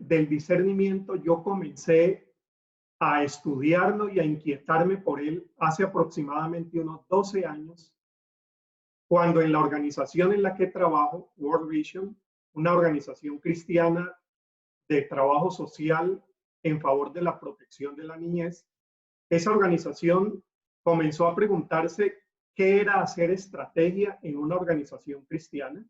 del discernimiento yo comencé a estudiarlo y a inquietarme por él hace aproximadamente unos 12 años, cuando en la organización en la que trabajo, World Vision, una organización cristiana de trabajo social en favor de la protección de la niñez, esa organización comenzó a preguntarse qué era hacer estrategia en una organización cristiana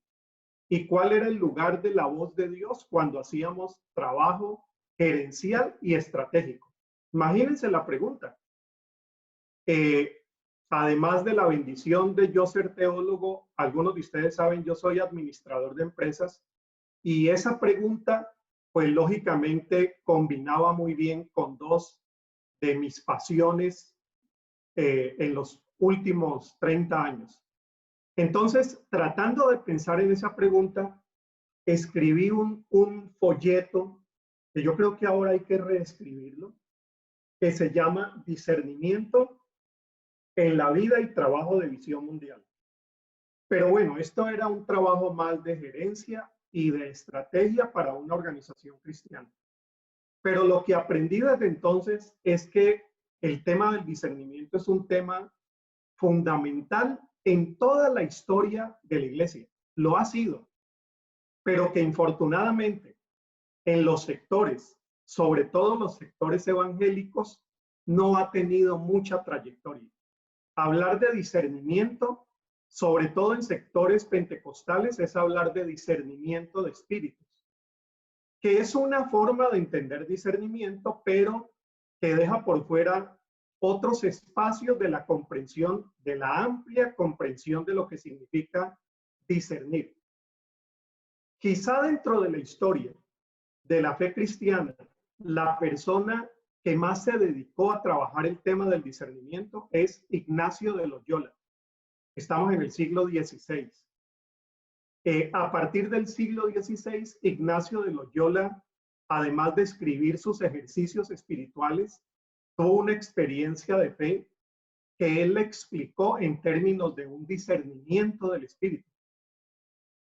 y cuál era el lugar de la voz de Dios cuando hacíamos trabajo gerencial y estratégico. Imagínense la pregunta. Además de la bendición de yo ser teólogo, algunos de ustedes saben, yo soy administrador de empresas y esa pregunta, pues lógicamente combinaba muy bien con dos de mis pasiones en los últimos 30 años. Entonces, tratando de pensar en esa pregunta, escribí un folleto que yo creo que ahora hay que reescribirlo, que se llama Discernimiento en la vida y trabajo de Visión Mundial. Pero bueno, esto era un trabajo más de gerencia y de estrategia para una organización cristiana. Pero lo que aprendí desde entonces es que el tema del discernimiento es un tema fundamental en toda la historia de la iglesia. Lo ha sido, pero que infortunadamente en los sectores, sobre todo los sectores evangélicos, no ha tenido mucha trayectoria. Hablar de discernimiento, sobre todo en sectores pentecostales, es hablar de discernimiento de espíritus, que es una forma de entender discernimiento, pero que deja por fuera otros espacios de la comprensión, de la amplia comprensión de lo que significa discernir. Quizá dentro de la historia de la fe cristiana, la persona que más se dedicó a trabajar el tema del discernimiento es Ignacio de Loyola. Estamos en el siglo XVI. A partir del siglo XVI, Ignacio de Loyola, además de escribir sus ejercicios espirituales, tuvo una experiencia de fe que él le explicó en términos de un discernimiento del espíritu.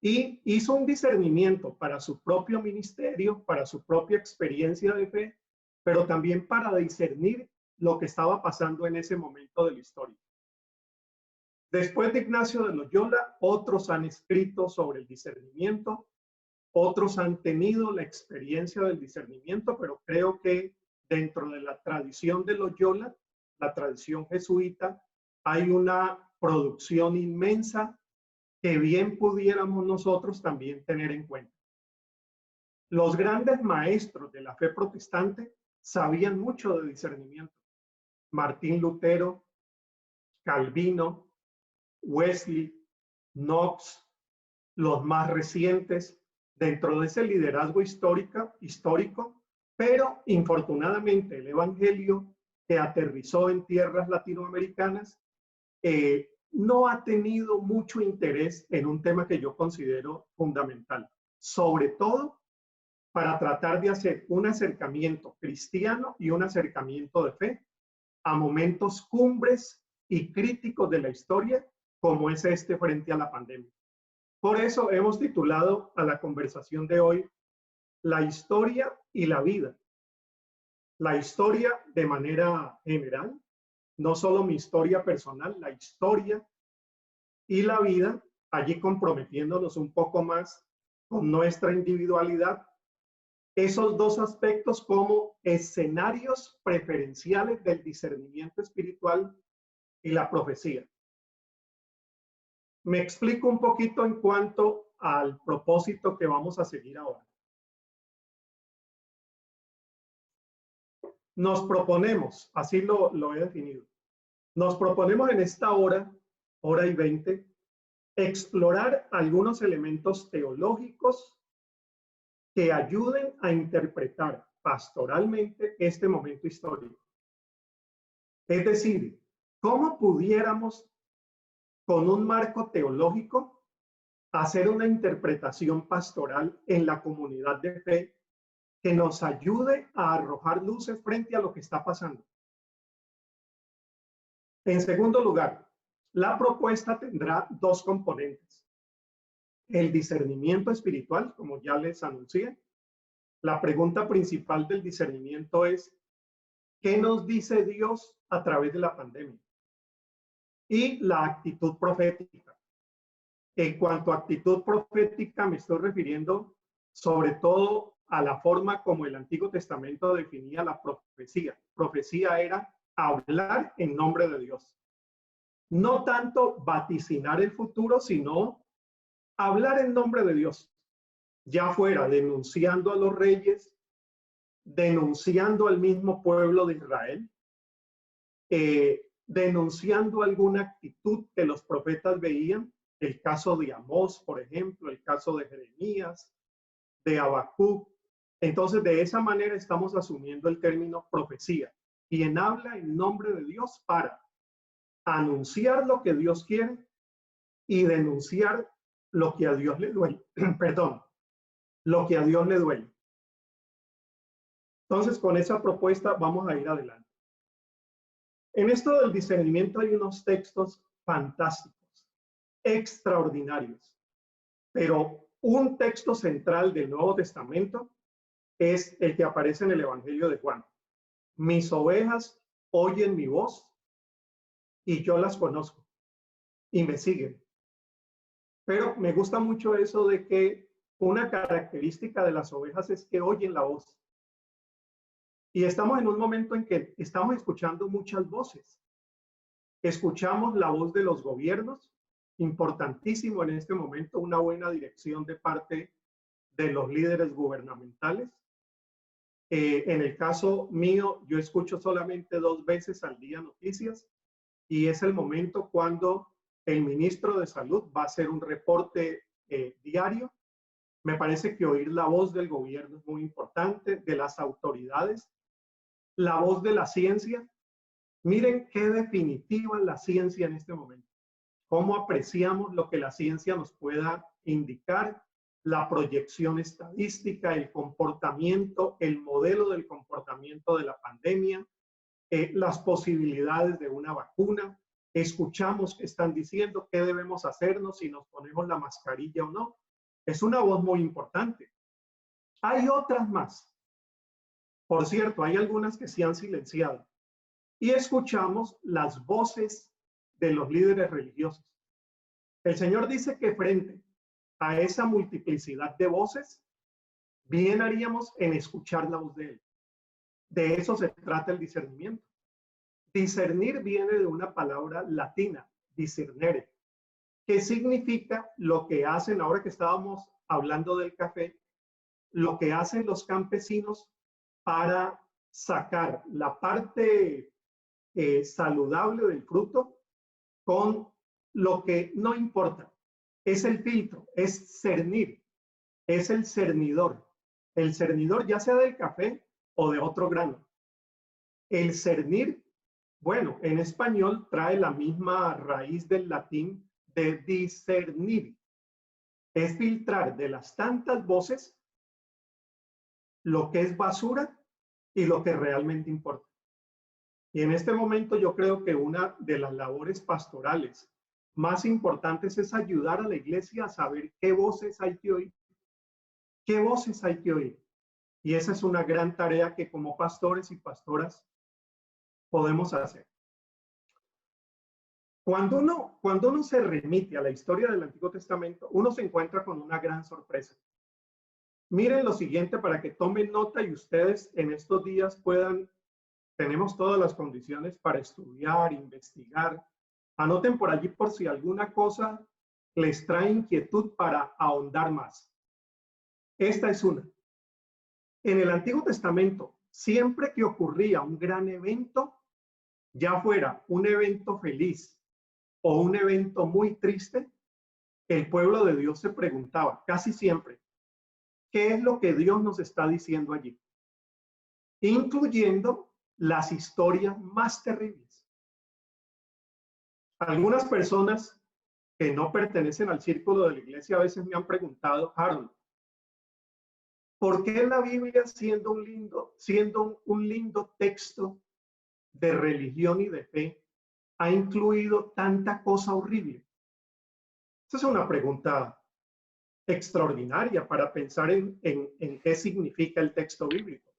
Y hizo un discernimiento para su propio ministerio, para su propia experiencia de fe, pero también para discernir lo que estaba pasando en ese momento de la historia. Después de Ignacio de Loyola, otros han escrito sobre el discernimiento, otros han tenido la experiencia del discernimiento, pero creo que dentro de la tradición de Loyola, la tradición jesuita, hay una producción inmensa que bien pudiéramos nosotros también tener en cuenta. Los grandes maestros de la fe protestante sabían mucho de discernimiento. Martín Lutero, Calvino, Wesley, Knox, los más recientes, dentro de ese liderazgo histórico, pero infortunadamente el evangelio que aterrizó en tierras latinoamericanas no ha tenido mucho interés en un tema que yo considero fundamental, sobre todo para tratar de hacer un acercamiento cristiano y un acercamiento de fe a momentos cumbres y críticos de la historia, como es este frente a la pandemia. Por eso hemos titulado a la conversación de hoy La historia y la vida. La historia de manera general, no solo mi historia personal, la historia y la vida, allí comprometiéndonos un poco más con nuestra individualidad, esos dos aspectos como escenarios preferenciales del discernimiento espiritual y la profecía. Me explico un poquito en cuanto al propósito que vamos a seguir ahora. Nos proponemos, así lo he definido, nos proponemos en esta hora y 20, explorar algunos elementos teológicos que ayuden a interpretar pastoralmente este momento histórico. Es decir, ¿cómo pudiéramos, con un marco teológico, hacer una interpretación pastoral en la comunidad de fe que nos ayude a arrojar luces frente a lo que está pasando? En segundo lugar, la propuesta tendrá dos componentes: el discernimiento espiritual, como ya les anuncié, La pregunta principal del discernimiento es, ¿qué nos dice Dios a través de la pandemia? Y la actitud profética. En cuanto a actitud profética, me estoy refiriendo sobre todo a la forma como el Antiguo Testamento definía la profecía. Profecía era hablar en nombre de Dios. No tanto vaticinar el futuro, sino hablar en nombre de Dios. Ya fuera denunciando a los reyes, denunciando al mismo pueblo de Israel, denunciando alguna actitud que los profetas veían, el caso de Amós, por ejemplo, el caso de Jeremías, de Habacuc. Entonces, de esa manera estamos asumiendo el término profecía. Quien habla en nombre de Dios para anunciar lo que Dios quiere y denunciar lo que a Dios le duele. Perdón, lo que a Dios le duele. Entonces, con esa propuesta vamos a ir adelante. En esto del discernimiento hay unos textos fantásticos, extraordinarios, pero un texto central del Nuevo Testamento es el que aparece en el Evangelio de Juan. Mis ovejas oyen mi voz y yo las conozco y me siguen. Pero me gusta mucho eso de que una característica de las ovejas es que oyen la voz. Y estamos en un momento en que estamos escuchando muchas voces. Escuchamos la voz de los gobiernos, importantísimo en este momento, una buena dirección de parte de los líderes gubernamentales. En el caso mío, yo escucho solamente 2 veces al día noticias y es el momento cuando el ministro de Salud va a hacer un reporte diario. Me parece que oír la voz del gobierno es muy importante, de las autoridades, la voz de la ciencia. Miren qué definitiva es la ciencia en este momento. Cómo apreciamos lo que la ciencia nos pueda indicar, la proyección estadística, el comportamiento, el modelo del comportamiento de la pandemia, las posibilidades de una vacuna. Escuchamos qué están diciendo, qué debemos hacernos, si nos ponemos la mascarilla o no. Es una voz muy importante. Hay otras más. Por cierto, hay algunas que se han silenciado. Y escuchamos las voces de los líderes religiosos. El Señor dice que frente a esa multiplicidad de voces, bien haríamos en escuchar la voz de Él. De eso se trata el discernimiento. Discernir viene de una palabra latina, discernere, que significa lo que hacen, ahora que estábamos hablando del café, lo que hacen los campesinos para sacar la parte saludable del fruto con lo que no importa. Es el filtro, es cernir, es el cernidor. El cernidor ya sea del café o de otro grano. El cernir, bueno, en español trae la misma raíz del latín de discernir. Es filtrar de las tantas voces lo que es basura y lo que realmente importa. Y en este momento yo creo que una de las labores pastorales más importantes es ayudar a la iglesia a saber qué voces hay que oír. ¿Qué voces hay que oír? Y esa es una gran tarea que como pastores y pastoras podemos hacer. Cuando uno se remite a la historia del Antiguo Testamento, uno se encuentra con una gran sorpresa. Miren lo siguiente para que tomen nota y ustedes en estos días tenemos todas las condiciones para estudiar, investigar. Anoten por allí por si alguna cosa les trae inquietud para ahondar más. Esta es una. En el Antiguo Testamento, siempre que ocurría un gran evento, ya fuera un evento feliz o un evento muy triste, el pueblo de Dios se preguntaba casi siempre, ¿qué es lo que Dios nos está diciendo allí? Incluyendo las historias más terribles. Algunas personas que no pertenecen al círculo de la iglesia a veces me han preguntado, Harold, ¿por qué la Biblia, siendo un lindo texto de religión y de fe, ha incluido tanta cosa horrible? Esa es una pregunta extraordinaria para pensar en qué significa el texto bíblico.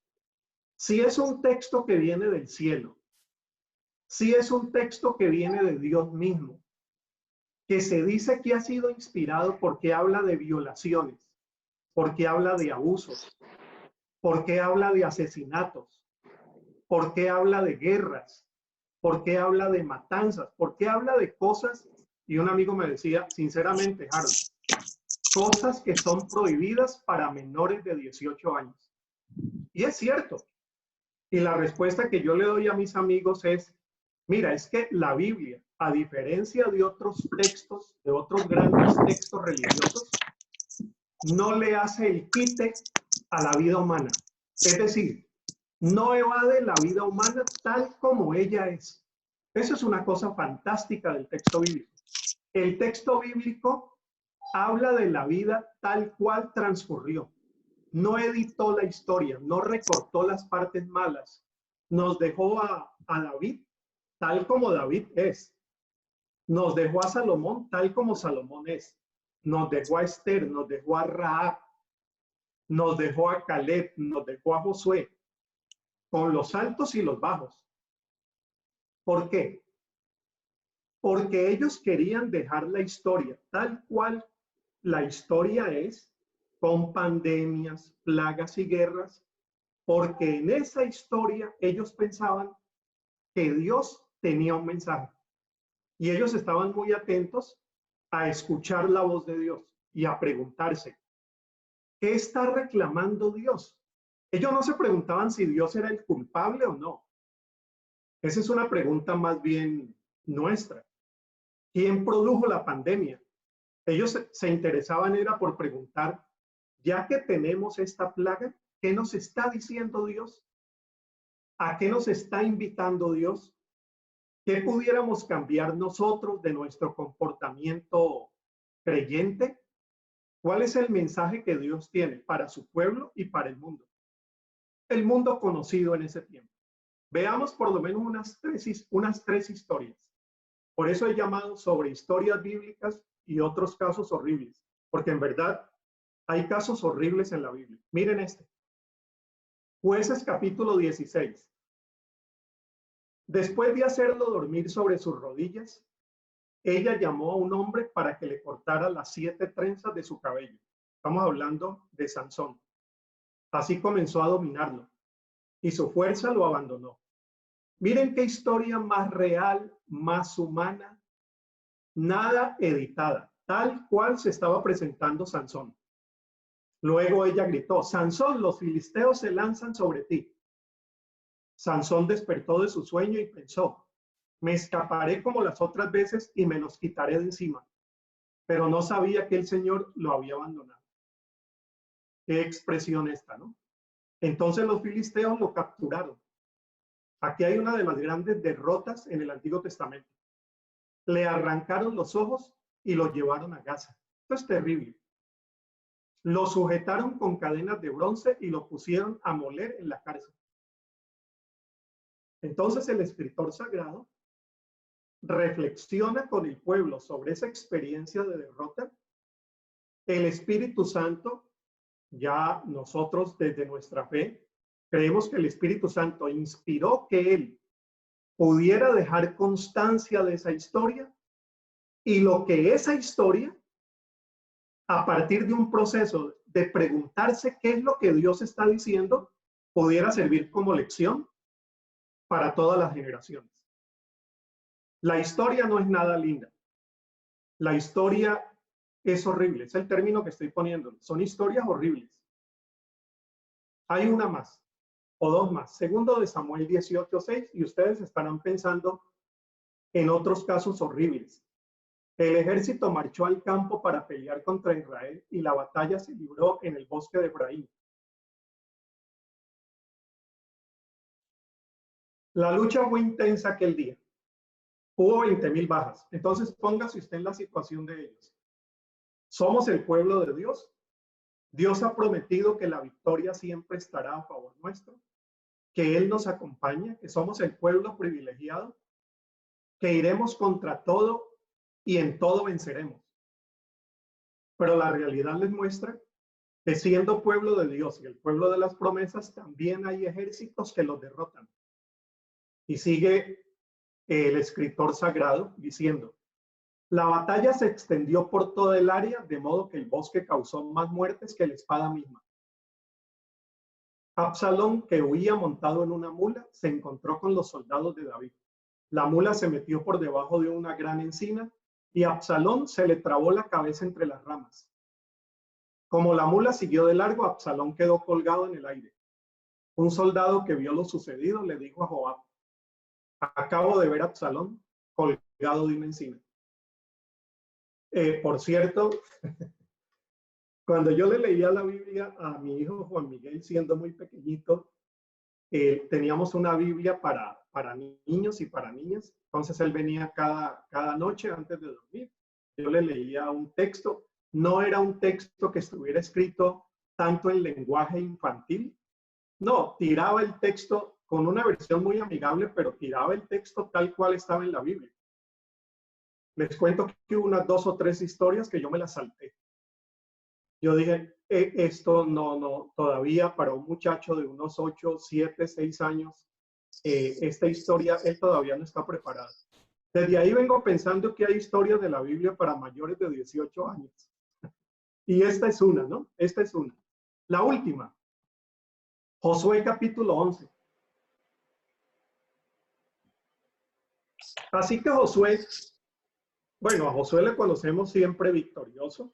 Si es un texto que viene del cielo, si es un texto que viene de Dios mismo, que se dice que ha sido inspirado porque habla de violaciones, porque habla de abusos, porque habla de asesinatos, porque habla de guerras, porque habla de matanzas, porque habla de cosas, y un amigo me decía, sinceramente, Harold, cosas que son prohibidas para menores de 18 años. Y es cierto. Y la respuesta que yo le doy a mis amigos es, mira, es que la Biblia, a diferencia de otros textos, de otros grandes textos religiosos, no le hace el quite a la vida humana. Es decir, no evade la vida humana tal como ella es. Eso es una cosa fantástica del texto bíblico. El texto bíblico habla de la vida tal cual transcurrió. No editó la historia, no recortó las partes malas. Nos dejó a David tal como David es. Nos dejó a Salomón tal como Salomón es. Nos dejó a Esther, nos dejó a Rahab, nos dejó a Caleb, nos dejó a Josué, con los altos y los bajos. ¿Por qué? Porque ellos querían dejar la historia tal cual la historia es, con pandemias, plagas y guerras, porque en esa historia ellos pensaban que Dios tenía un mensaje y ellos estaban muy atentos a escuchar la voz de Dios y a preguntarse, ¿qué está reclamando Dios? Ellos no se preguntaban si Dios era el culpable o no. Esa es una pregunta más bien nuestra. ¿Quién produjo la pandemia? Ellos se interesaban era por preguntar, ya que tenemos esta plaga, ¿qué nos está diciendo Dios? ¿A qué nos está invitando Dios? ¿Qué pudiéramos cambiar nosotros de nuestro comportamiento creyente? ¿Cuál es el mensaje que Dios tiene para su pueblo y para el mundo? El mundo conocido en ese tiempo. Veamos por lo menos unas tres historias. Por eso he llamado sobre historias bíblicas y otros casos horribles, porque en verdad hay casos horribles en la Biblia. Miren este. Jueces capítulo 16. Después de hacerlo dormir sobre sus rodillas, ella llamó a un hombre para que le cortara las 7 trenzas de su cabello. Estamos hablando de Sansón. Así comenzó a dominarlo y su fuerza lo abandonó. Miren qué historia más real, más humana, nada editada, tal cual se estaba presentando Sansón. Luego ella gritó, Sansón, los filisteos se lanzan sobre ti. Sansón despertó de su sueño y pensó, me escaparé como las otras veces y me los quitaré de encima. Pero no sabía que el Señor lo había abandonado. Qué expresión esta, ¿no? Entonces los filisteos lo capturaron. Aquí hay una de las grandes derrotas en el Antiguo Testamento. Le arrancaron los ojos y lo llevaron a Gaza. Esto es terrible. Lo sujetaron con cadenas de bronce y lo pusieron a moler en la cárcel. Entonces el escritor sagrado reflexiona con el pueblo sobre esa experiencia de derrota. El Espíritu Santo, ya nosotros desde nuestra fe, creemos que el Espíritu Santo inspiró que él pudiera dejar constancia de esa historia y lo que esa historia, a partir de un proceso de preguntarse qué es lo que Dios está diciendo, pudiera servir como lección para todas las generaciones. La historia no es nada linda. La historia es horrible. Es el término que estoy poniendo. Son historias horribles. Hay una más o dos más. Segundo de Samuel 18:6 y ustedes estarán pensando en otros casos horribles. El ejército marchó al campo para pelear contra Israel y la batalla se libró en el bosque de Efraín. La lucha fue intensa aquel día. Hubo 20,000 bajas. Entonces póngase usted en la situación de ellos. Somos el pueblo de Dios. Dios ha prometido que la victoria siempre estará a favor nuestro, que Él nos acompaña, que somos el pueblo privilegiado, que iremos contra todo y en todo venceremos. Pero la realidad les muestra que siendo pueblo de Dios y el pueblo de las promesas, también hay ejércitos que los derrotan. Y sigue el escritor sagrado diciendo, la batalla se extendió por todo el área, de modo que el bosque causó más muertes que la espada misma. Absalón, que huía montado en una mula, se encontró con los soldados de David. La mula se metió por debajo de una gran encina y a Absalón se le trabó la cabeza entre las ramas. Como la mula siguió de largo, Absalón quedó colgado en el aire. Un soldado que vio lo sucedido le dijo a Joab, acabo de ver a Absalón colgado de una encina. Por cierto, cuando yo le leía la Biblia a mi hijo Juan Miguel siendo muy pequeñito, teníamos una Biblia para niños y para niñas. Entonces él venía cada noche antes de dormir. Yo le leía un texto. No era un texto que estuviera escrito tanto en lenguaje infantil. No, tiraba el texto con una versión muy amigable, pero tiraba el texto tal cual estaba en la Biblia. Les cuento que hubo unas 2 o 3 historias que yo me las salté. Yo dije, esto no, todavía para un muchacho de unos 8, 7, 6 años, esta historia, él todavía no está preparado. Desde ahí vengo pensando que hay historias de la Biblia para mayores de 18 años. Y esta es una, ¿no? Esta es una. La última, Josué capítulo 11. Así que Josué, bueno, a Josué le conocemos siempre victorioso,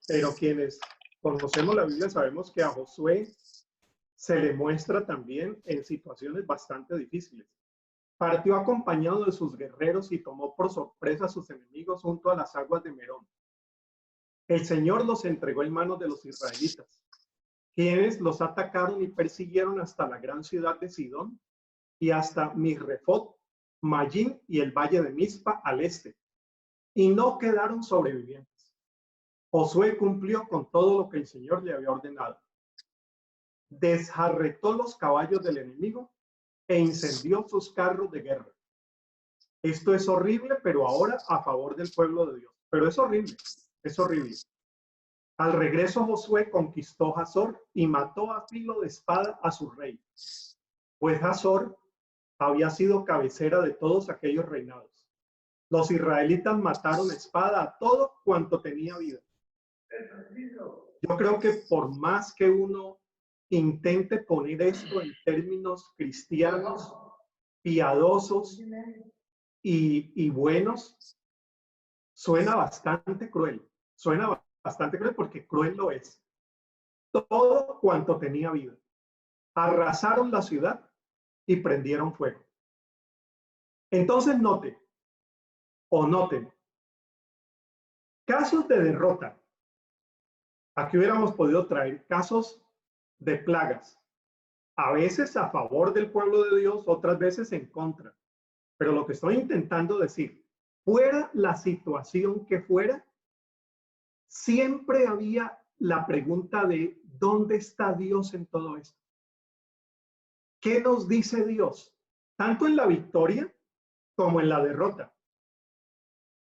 pero quienes conocemos la Biblia sabemos que a Josué se le muestra también en situaciones bastante difíciles. Partió acompañado de sus guerreros y tomó por sorpresa a sus enemigos junto a las aguas de Merón. El Señor los entregó en manos de los israelitas, quienes los atacaron y persiguieron hasta la gran ciudad de Sidón y hasta Misrefot, Mayín y el valle de Mizpa al este, y no quedaron sobrevivientes. Josué cumplió con todo lo que el Señor le había ordenado. Desjarretó los caballos del enemigo e incendió sus carros de guerra. Esto es horrible, pero ahora a favor del pueblo de Dios. Pero es horrible, es horrible. Al regreso Josué conquistó Hazor y mató a filo de espada a su rey, pues Hazor había sido cabecera de todos aquellos reinados. Los israelitas mataron a espada a todo cuanto tenía vida. Yo creo que por más que uno intente poner esto en términos cristianos, piadosos y buenos, suena bastante cruel. Suena bastante cruel porque cruel lo es. Todo cuanto tenía vida. Arrasaron la ciudad y prendieron fuego. Entonces noten, casos de derrota. Aquí hubiéramos podido traer casos de plagas, a veces a favor del pueblo de Dios, otras veces en contra. Pero lo que estoy intentando decir, fuera la situación que fuera, siempre había la pregunta de ¿dónde está Dios en todo esto? ¿Qué nos dice Dios? Tanto en la victoria como en la derrota.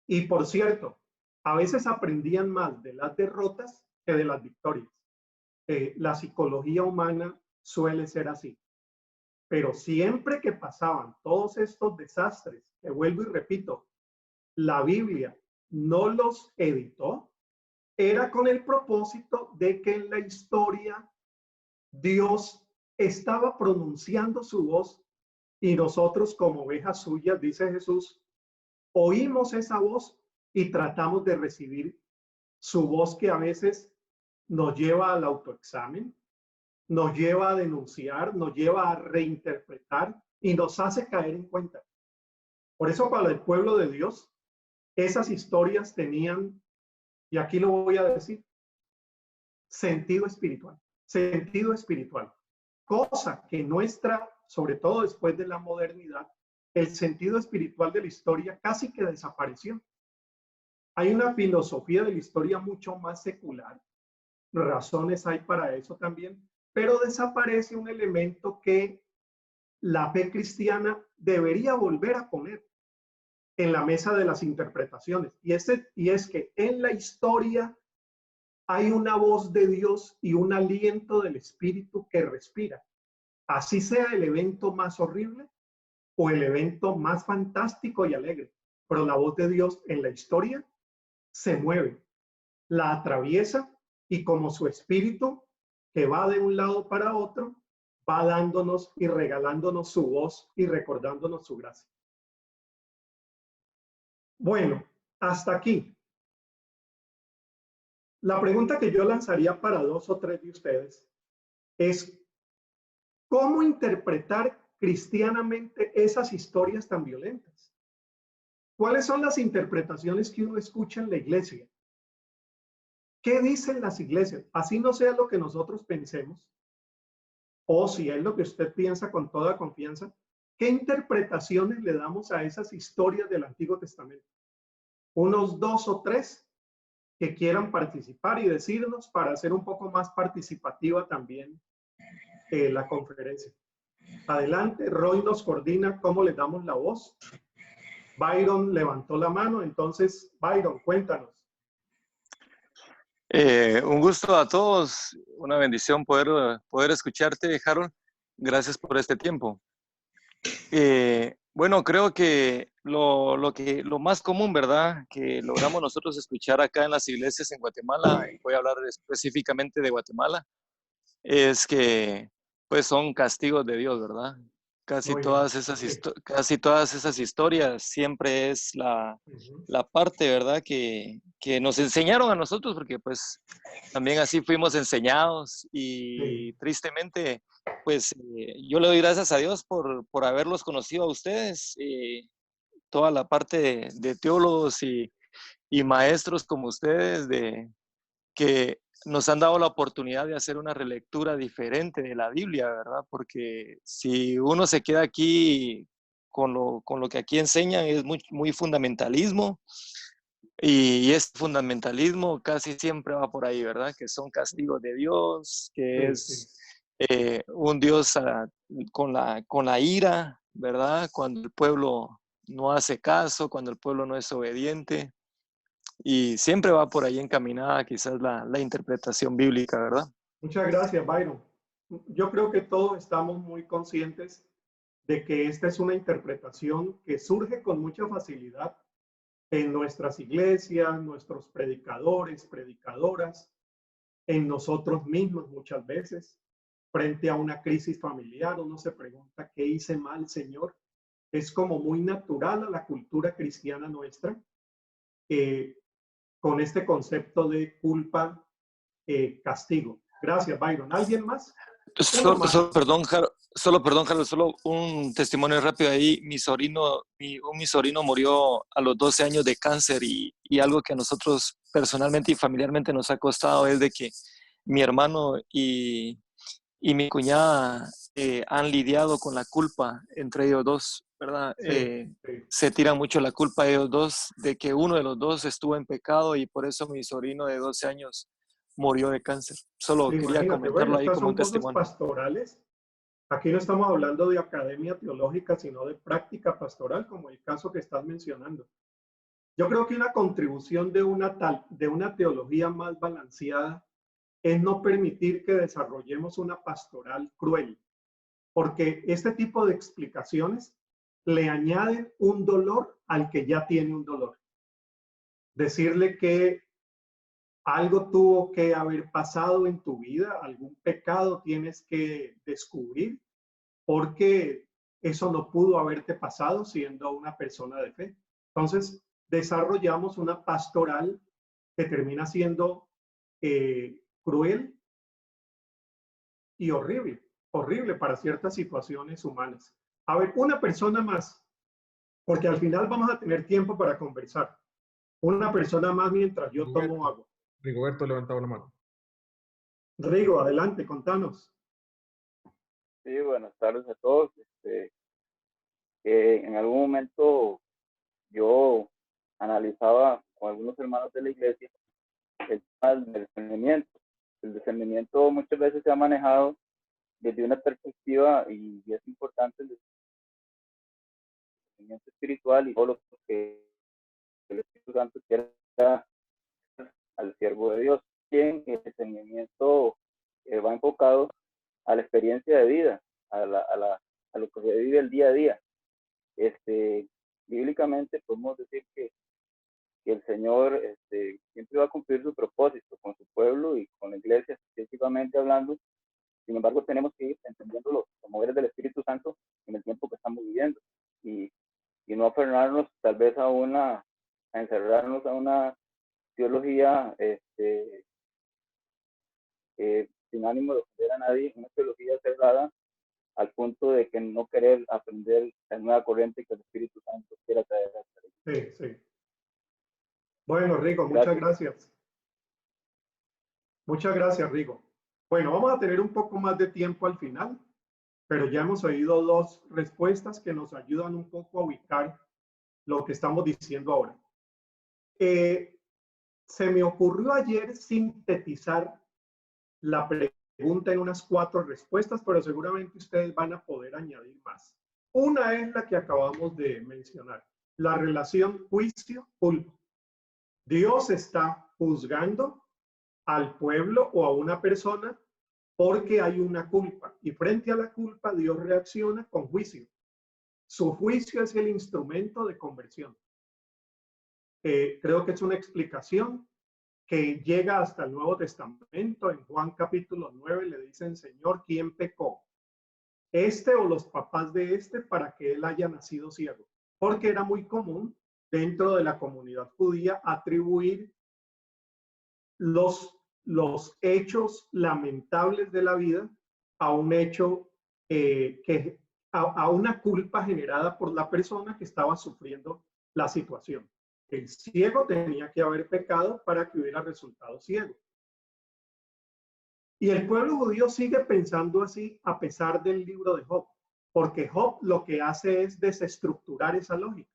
Y por cierto, a veces aprendían más de las derrotas que de las victorias. La psicología humana suele ser así. Pero siempre que pasaban todos estos desastres, que vuelvo y repito, la Biblia no los editó, era con el propósito de que en la historia Dios estaba pronunciando su voz y nosotros como ovejas suyas, dice Jesús, oímos esa voz y tratamos de recibir su voz que a veces nos lleva al autoexamen, nos lleva a denunciar, nos lleva a reinterpretar y nos hace caer en cuenta. Por eso para el pueblo de Dios, esas historias tenían, y aquí lo voy a decir, sentido espiritual, cosa que nuestra, sobre todo después de la modernidad, el sentido espiritual de la historia casi que desapareció. Hay una filosofía de la historia mucho más secular, razones hay para eso también, pero desaparece un elemento que la fe cristiana debería volver a poner en la mesa de las interpretaciones, y es que en la historia hay una voz de Dios y un aliento del Espíritu que respira. Así sea el evento más horrible o el evento más fantástico y alegre, pero la voz de Dios en la historia se mueve, la atraviesa y como su espíritu que va de un lado para otro, va dándonos y regalándonos su voz y recordándonos su gracia. Bueno, hasta aquí. La pregunta que yo lanzaría para 2 o 3 de ustedes es, ¿cómo interpretar cristianamente esas historias tan violentas? ¿Cuáles son las interpretaciones que uno escucha en la iglesia? ¿Qué dicen las iglesias? Así no sea lo que nosotros pensemos, o si es lo que usted piensa con toda confianza, ¿qué interpretaciones le damos a esas historias del Antiguo Testamento? Unos 2 o 3 que quieran participar y decirnos para hacer un poco más participativa también la conferencia. Adelante, Roy nos coordina cómo le damos la voz. Byron levantó la mano, entonces, Byron, cuéntanos. Un gusto a todos, una bendición poder escucharte, Harold. Gracias por este tiempo. Bueno, creo que lo más común, ¿verdad? Que logramos nosotros escuchar acá en las iglesias en Guatemala, voy a hablar específicamente de Guatemala, es que pues son castigos de Dios, ¿verdad? Casi Muy bien. casi todas esas historias siempre es la parte, ¿verdad? Que nos enseñaron a nosotros, porque pues también así fuimos enseñados y Sí. tristemente, pues yo le doy gracias a Dios por haberlos conocido a ustedes, toda la parte de teólogos y maestros como ustedes, que nos han dado la oportunidad de hacer una relectura diferente de la Biblia, ¿verdad? Porque si uno se queda aquí con lo que aquí enseñan es muy fundamentalismo y este fundamentalismo casi siempre va por ahí, ¿verdad? Que son castigos de Dios, que Sí, sí. es un Dios con la ira, ¿verdad? Cuando el pueblo no hace caso, cuando el pueblo no es obediente. Y siempre va por ahí encaminada quizás la interpretación bíblica, ¿verdad? Muchas gracias, Byron. Yo creo que todos estamos muy conscientes de que esta es una interpretación que surge con mucha facilidad en nuestras iglesias, nuestros predicadores, predicadoras, en nosotros mismos muchas veces. Frente a una crisis familiar, uno se pregunta, ¿qué hice mal, Señor? Es como muy natural a la cultura cristiana nuestra, con este concepto de culpa, castigo. Gracias, Byron. ¿Alguien más? Uno más. Solo, perdón, Harold, solo un testimonio rápido ahí. Mi sobrino murió a los 12 años de cáncer y algo que a nosotros personalmente y familiarmente nos ha costado es de que mi hermano y mi cuñada han lidiado con la culpa entre ellos dos, ¿verdad? Sí, sí. Se tiran mucho la culpa a ellos dos de que uno de los dos estuvo en pecado y por eso mi sobrino de 12 años murió de cáncer. Solo quería Imagínate, bueno, comentarlo ahí estas como son un cosas testimonio. pastorales. Aquí no estamos hablando de academia teológica, sino de práctica pastoral, como el caso que estás mencionando. Yo creo que una contribución de una teología más balanceada es no permitir que desarrollemos una pastoral cruel, porque este tipo de explicaciones le añaden un dolor al que ya tiene un dolor. Decirle que algo tuvo que haber pasado en tu vida, algún pecado tienes que descubrir, porque eso no pudo haberte pasado siendo una persona de fe. Entonces, desarrollamos una pastoral que termina siendo cruel y horrible, horrible para ciertas situaciones humanas. A ver, una persona más, porque al final vamos a tener tiempo para conversar. Una persona más mientras yo tomo agua. Rigoberto levantaba la mano. Rigo, adelante, contanos. Sí, buenas tardes a todos. En algún momento yo analizaba con algunos hermanos de la iglesia el tema del discernimiento. El discernimiento muchas veces se ha manejado desde una perspectiva y es importante el discernimiento espiritual y todo lo que el Espíritu Santo quiera al siervo de Dios. bien el discernimiento va enfocado a la experiencia de vida, a lo que se vive el día a día. Bíblicamente podemos decir que el Señor siempre va a cumplir su propósito con su pueblo y con la iglesia, específicamente hablando. Sin embargo, tenemos que ir entendiendo los moveres del Espíritu Santo en el tiempo que estamos viviendo y no aferrarnos tal vez a encerrarnos a una teología sin ánimo de ofender a nadie, una teología cerrada al punto de que no querer aprender la nueva corriente que el Espíritu Santo quiera traer a la iglesia. Sí, sí. Bueno, Rigo, muchas gracias. Muchas gracias, Rigo. Bueno, vamos a tener un poco más de tiempo al final, pero ya hemos oído dos respuestas que nos ayudan un poco a ubicar lo que estamos diciendo ahora. Se me ocurrió ayer sintetizar la pregunta en unas 4 respuestas, pero seguramente ustedes van a poder añadir más. Una es la que acabamos de mencionar, la relación juicio-culpa. Dios está juzgando al pueblo o a una persona porque hay una culpa y frente a la culpa Dios reacciona con juicio. Su juicio es el instrumento de conversión. Creo que es una explicación que llega hasta el Nuevo Testamento. En Juan capítulo 9 le dicen, Señor, ¿quién pecó? ¿Este o los papás de este para que él haya nacido ciego? Porque era muy común dentro de la comunidad judía atribuir los hechos lamentables de la vida a un hecho a una culpa generada por la persona que estaba sufriendo la situación. El ciego tenía que haber pecado para que hubiera resultado ciego. Y el pueblo judío sigue pensando así a pesar del libro de Job, porque Job lo que hace es desestructurar esa lógica.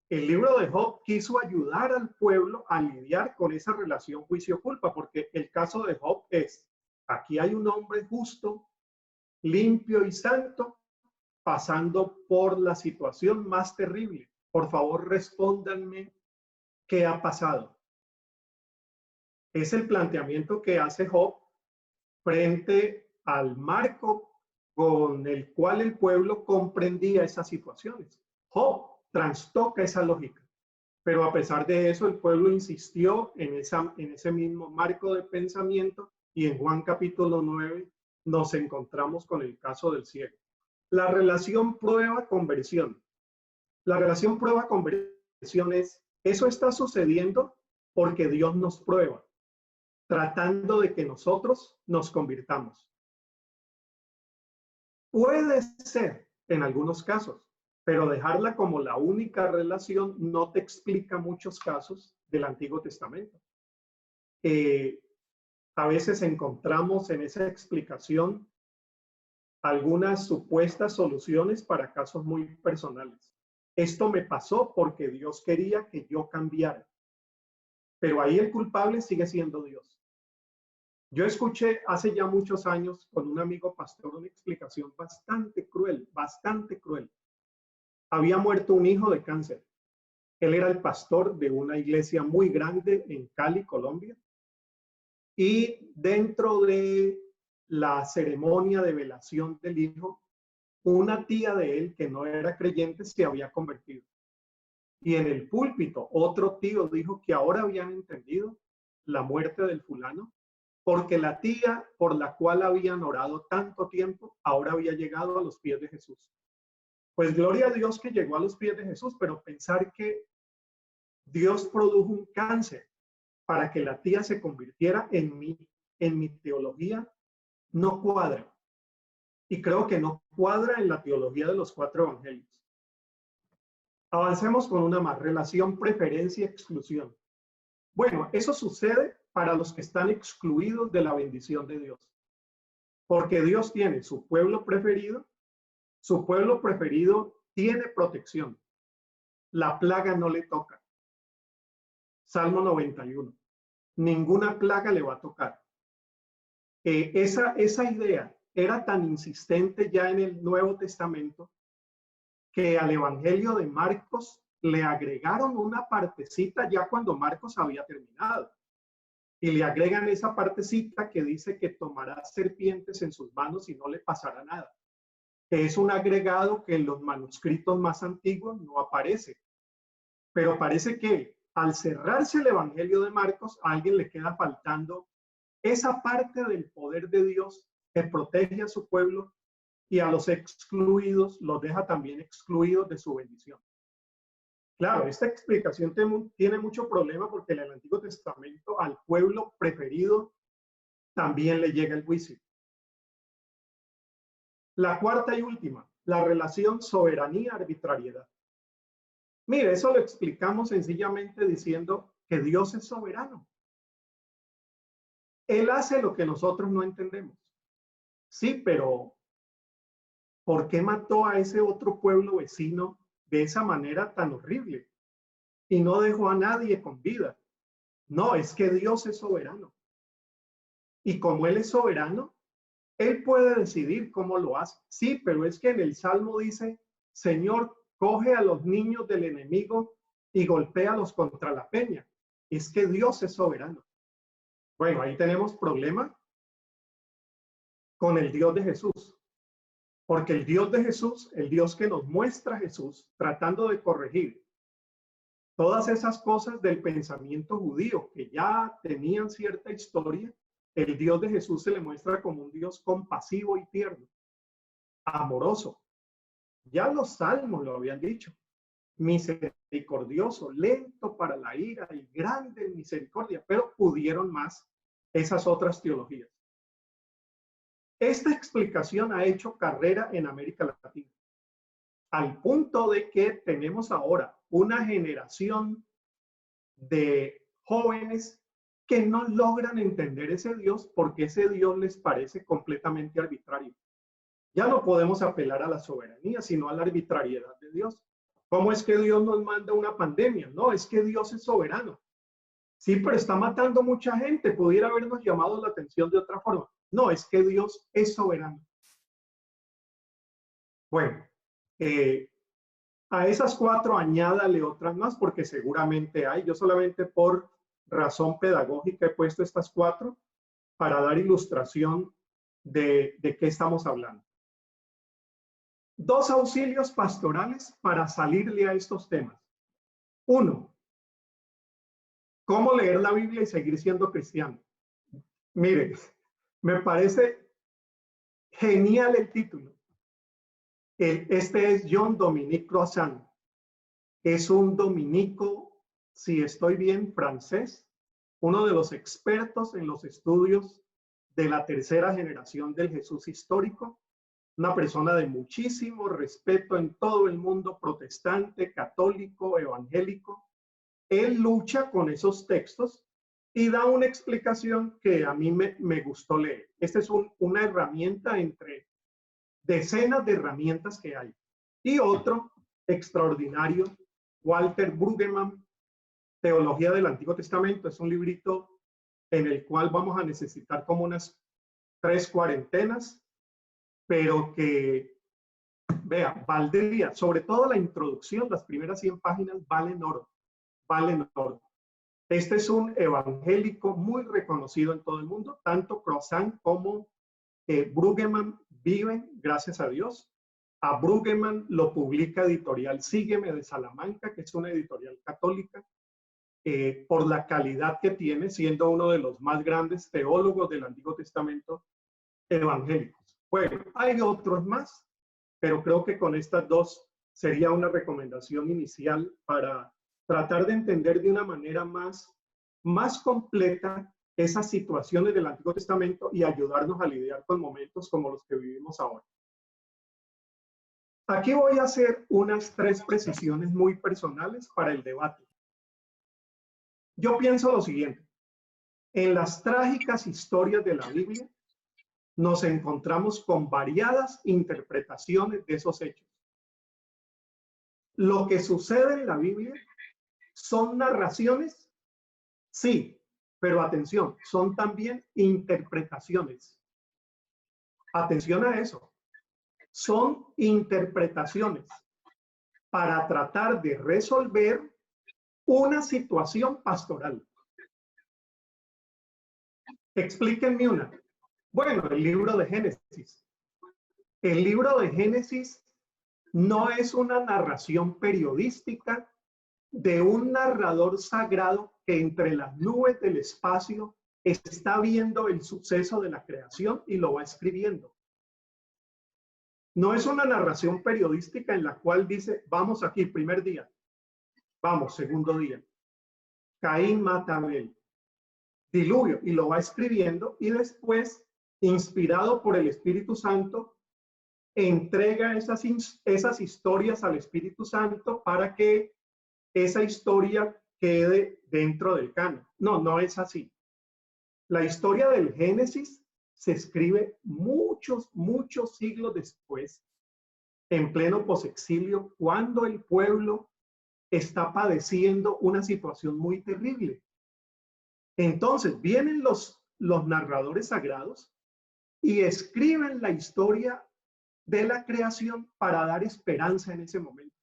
El libro de Job quiso ayudar al pueblo a lidiar con esa relación juicio-culpa, porque el caso de Job es, aquí hay un hombre justo, limpio y santo, pasando por la situación más terrible. Por favor, respóndanme qué ha pasado. Es el planteamiento que hace Job frente al marco con el cual el pueblo comprendía esas situaciones. Job trastoca esa lógica, pero a pesar de eso el pueblo insistió en ese mismo marco de pensamiento y en Juan capítulo 9 nos encontramos con el caso del ciego. La relación prueba-conversión. La relación prueba-conversión es, eso está sucediendo porque Dios nos prueba, tratando de que nosotros nos convirtamos. Puede ser en algunos casos, pero dejarla como la única relación no te explica muchos casos del Antiguo Testamento. A veces encontramos en esa explicación algunas supuestas soluciones para casos muy personales. Esto me pasó porque Dios quería que yo cambiara. Pero ahí el culpable sigue siendo Dios. Yo escuché hace ya muchos años con un amigo pastor una explicación bastante cruel, bastante cruel. Había muerto un hijo de cáncer. Él era el pastor de una iglesia muy grande en Cali, Colombia. Y dentro de la ceremonia de velación del hijo, una tía de él que no era creyente se había convertido. Y en el púlpito, otro tío dijo que ahora habían entendido la muerte del fulano, porque la tía por la cual habían orado tanto tiempo, ahora había llegado a los pies de Jesús. Pues gloria a Dios que llegó a los pies de Jesús, pero pensar que Dios produjo un cáncer para que la tía se convirtiera en mi teología, no cuadra. Y creo que no cuadra en la teología de los 4 evangelios. Avancemos con una más, relación preferencia-exclusión. Bueno, eso sucede para los que están excluidos de la bendición de Dios. Porque Dios tiene su pueblo preferido tiene protección. La plaga no le toca. Salmo 91. Ninguna plaga le va a tocar. Esa idea era tan insistente ya en el Nuevo Testamento que al Evangelio de Marcos le agregaron una partecita ya cuando Marcos había terminado. y le agregan esa partecita que dice que tomará serpientes en sus manos y no le pasará nada, que es un agregado que en los manuscritos más antiguos no aparece. Pero parece que al cerrarse el Evangelio de Marcos, a alguien le queda faltando esa parte del poder de Dios que protege a su pueblo y a los excluidos los deja también excluidos de su bendición. Claro, esta explicación tiene mucho problema porque en el Antiguo Testamento al pueblo preferido también le llega el juicio. La cuarta y última, la relación soberanía-arbitrariedad. Mire, eso lo explicamos sencillamente diciendo que Dios es soberano. Él hace lo que nosotros no entendemos. Sí, pero ¿por qué mató a ese otro pueblo vecino de esa manera tan horrible? Y no dejó a nadie con vida. No, es que Dios es soberano. Y como Él es soberano, Él puede decidir cómo lo hace. Sí, pero es que en el Salmo dice, Señor, coge a los niños del enemigo y golpéalos contra la peña. Es que Dios es soberano. Bueno, ahí tenemos problema con el Dios de Jesús. Porque el Dios de Jesús, el Dios que nos muestra a Jesús, tratando de corregir todas esas cosas del pensamiento judío que ya tenían cierta historia, el Dios de Jesús se le muestra como un Dios compasivo y tierno, amoroso. Ya los salmos lo habían dicho. Misericordioso, lento para la ira y grande en misericordia, pero pudieron más esas otras teologías. Esta explicación ha hecho carrera en América Latina, al punto de que tenemos ahora una generación de jóvenes que no logran entender ese Dios porque ese Dios les parece completamente arbitrario. Ya no podemos apelar a la soberanía, sino a la arbitrariedad de Dios. ¿Cómo es que Dios nos manda una pandemia? No, es que Dios es soberano. Sí, pero está matando mucha gente. Pudiera habernos llamado la atención de otra forma. No, es que Dios es soberano. Bueno, a esas cuatro añádale otras más porque seguramente hay. Yo solamente por razón pedagógica he puesto estas cuatro para dar ilustración de qué estamos hablando. Dos auxilios pastorales para salirle a estos temas. Uno, ¿cómo leer la Biblia y seguir siendo cristiano? Mire, me parece genial el título. Este es John Dominique Croissant. Es un dominico, si estoy bien, francés, uno de los expertos en los estudios de la tercera generación del Jesús histórico, una persona de muchísimo respeto en todo el mundo protestante, católico, evangélico. Él lucha con esos textos y da una explicación que a mí me gustó leer. Esta es una herramienta entre decenas de herramientas que hay. Y otro extraordinario, Walter Brueggemann, Teología del Antiguo Testamento. Es un librito en el cual vamos a necesitar como unas 3 cuarentenas, pero que, vea, valdría, sobre todo la introducción, las primeras 100 páginas valen oro, valen oro. Este es un evangélico muy reconocido en todo el mundo, tanto Croissant como Brueggemann viven, gracias a Dios. A Brueggemann lo publica editorial Sígueme de Salamanca, que es una editorial católica, por la calidad que tiene, siendo uno de los más grandes teólogos del Antiguo Testamento evangélicos. Bueno, hay otros más, pero creo que con estas dos sería una recomendación inicial para tratar de entender de una manera más completa esas situaciones del Antiguo Testamento y ayudarnos a lidiar con momentos como los que vivimos ahora. Aquí voy a hacer unas 3 precisiones muy personales para el debate. Yo pienso lo siguiente. En las trágicas historias de la Biblia nos encontramos con variadas interpretaciones de esos hechos. Lo que sucede en la Biblia son narraciones, sí, pero atención, son también interpretaciones. Atención a eso. Son interpretaciones para tratar de resolver una situación pastoral. Explíquenme una. Bueno, el libro de Génesis. El libro de Génesis no es una narración periodística de un narrador sagrado que entre las nubes del espacio está viendo el suceso de la creación y lo va escribiendo. No es una narración periodística en la cual dice, vamos aquí, primer día, vamos, segundo día, Caín mata a Abel, diluvio, y lo va escribiendo y después, inspirado por el Espíritu Santo, entrega esas historias al Espíritu Santo para que esa historia quede dentro del canon. No, no es así. La historia del Génesis se escribe muchos siglos después, en pleno posexilio, cuando el pueblo está padeciendo una situación muy terrible. Entonces vienen los narradores sagrados y escriben la historia de la creación para dar esperanza en ese momento.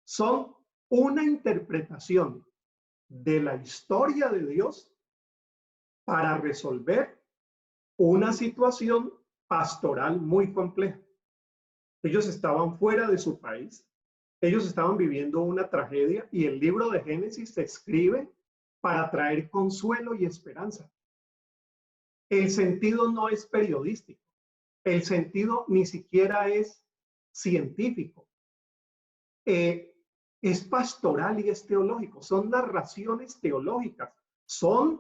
Son una interpretación de la historia de Dios para resolver una situación pastoral muy compleja. Ellos estaban fuera de su país, ellos estaban viviendo una tragedia y el libro de Génesis se escribe para traer consuelo y esperanza. El sentido no es periodístico, el sentido ni siquiera es científico. Es pastoral y es teológico, son narraciones teológicas, son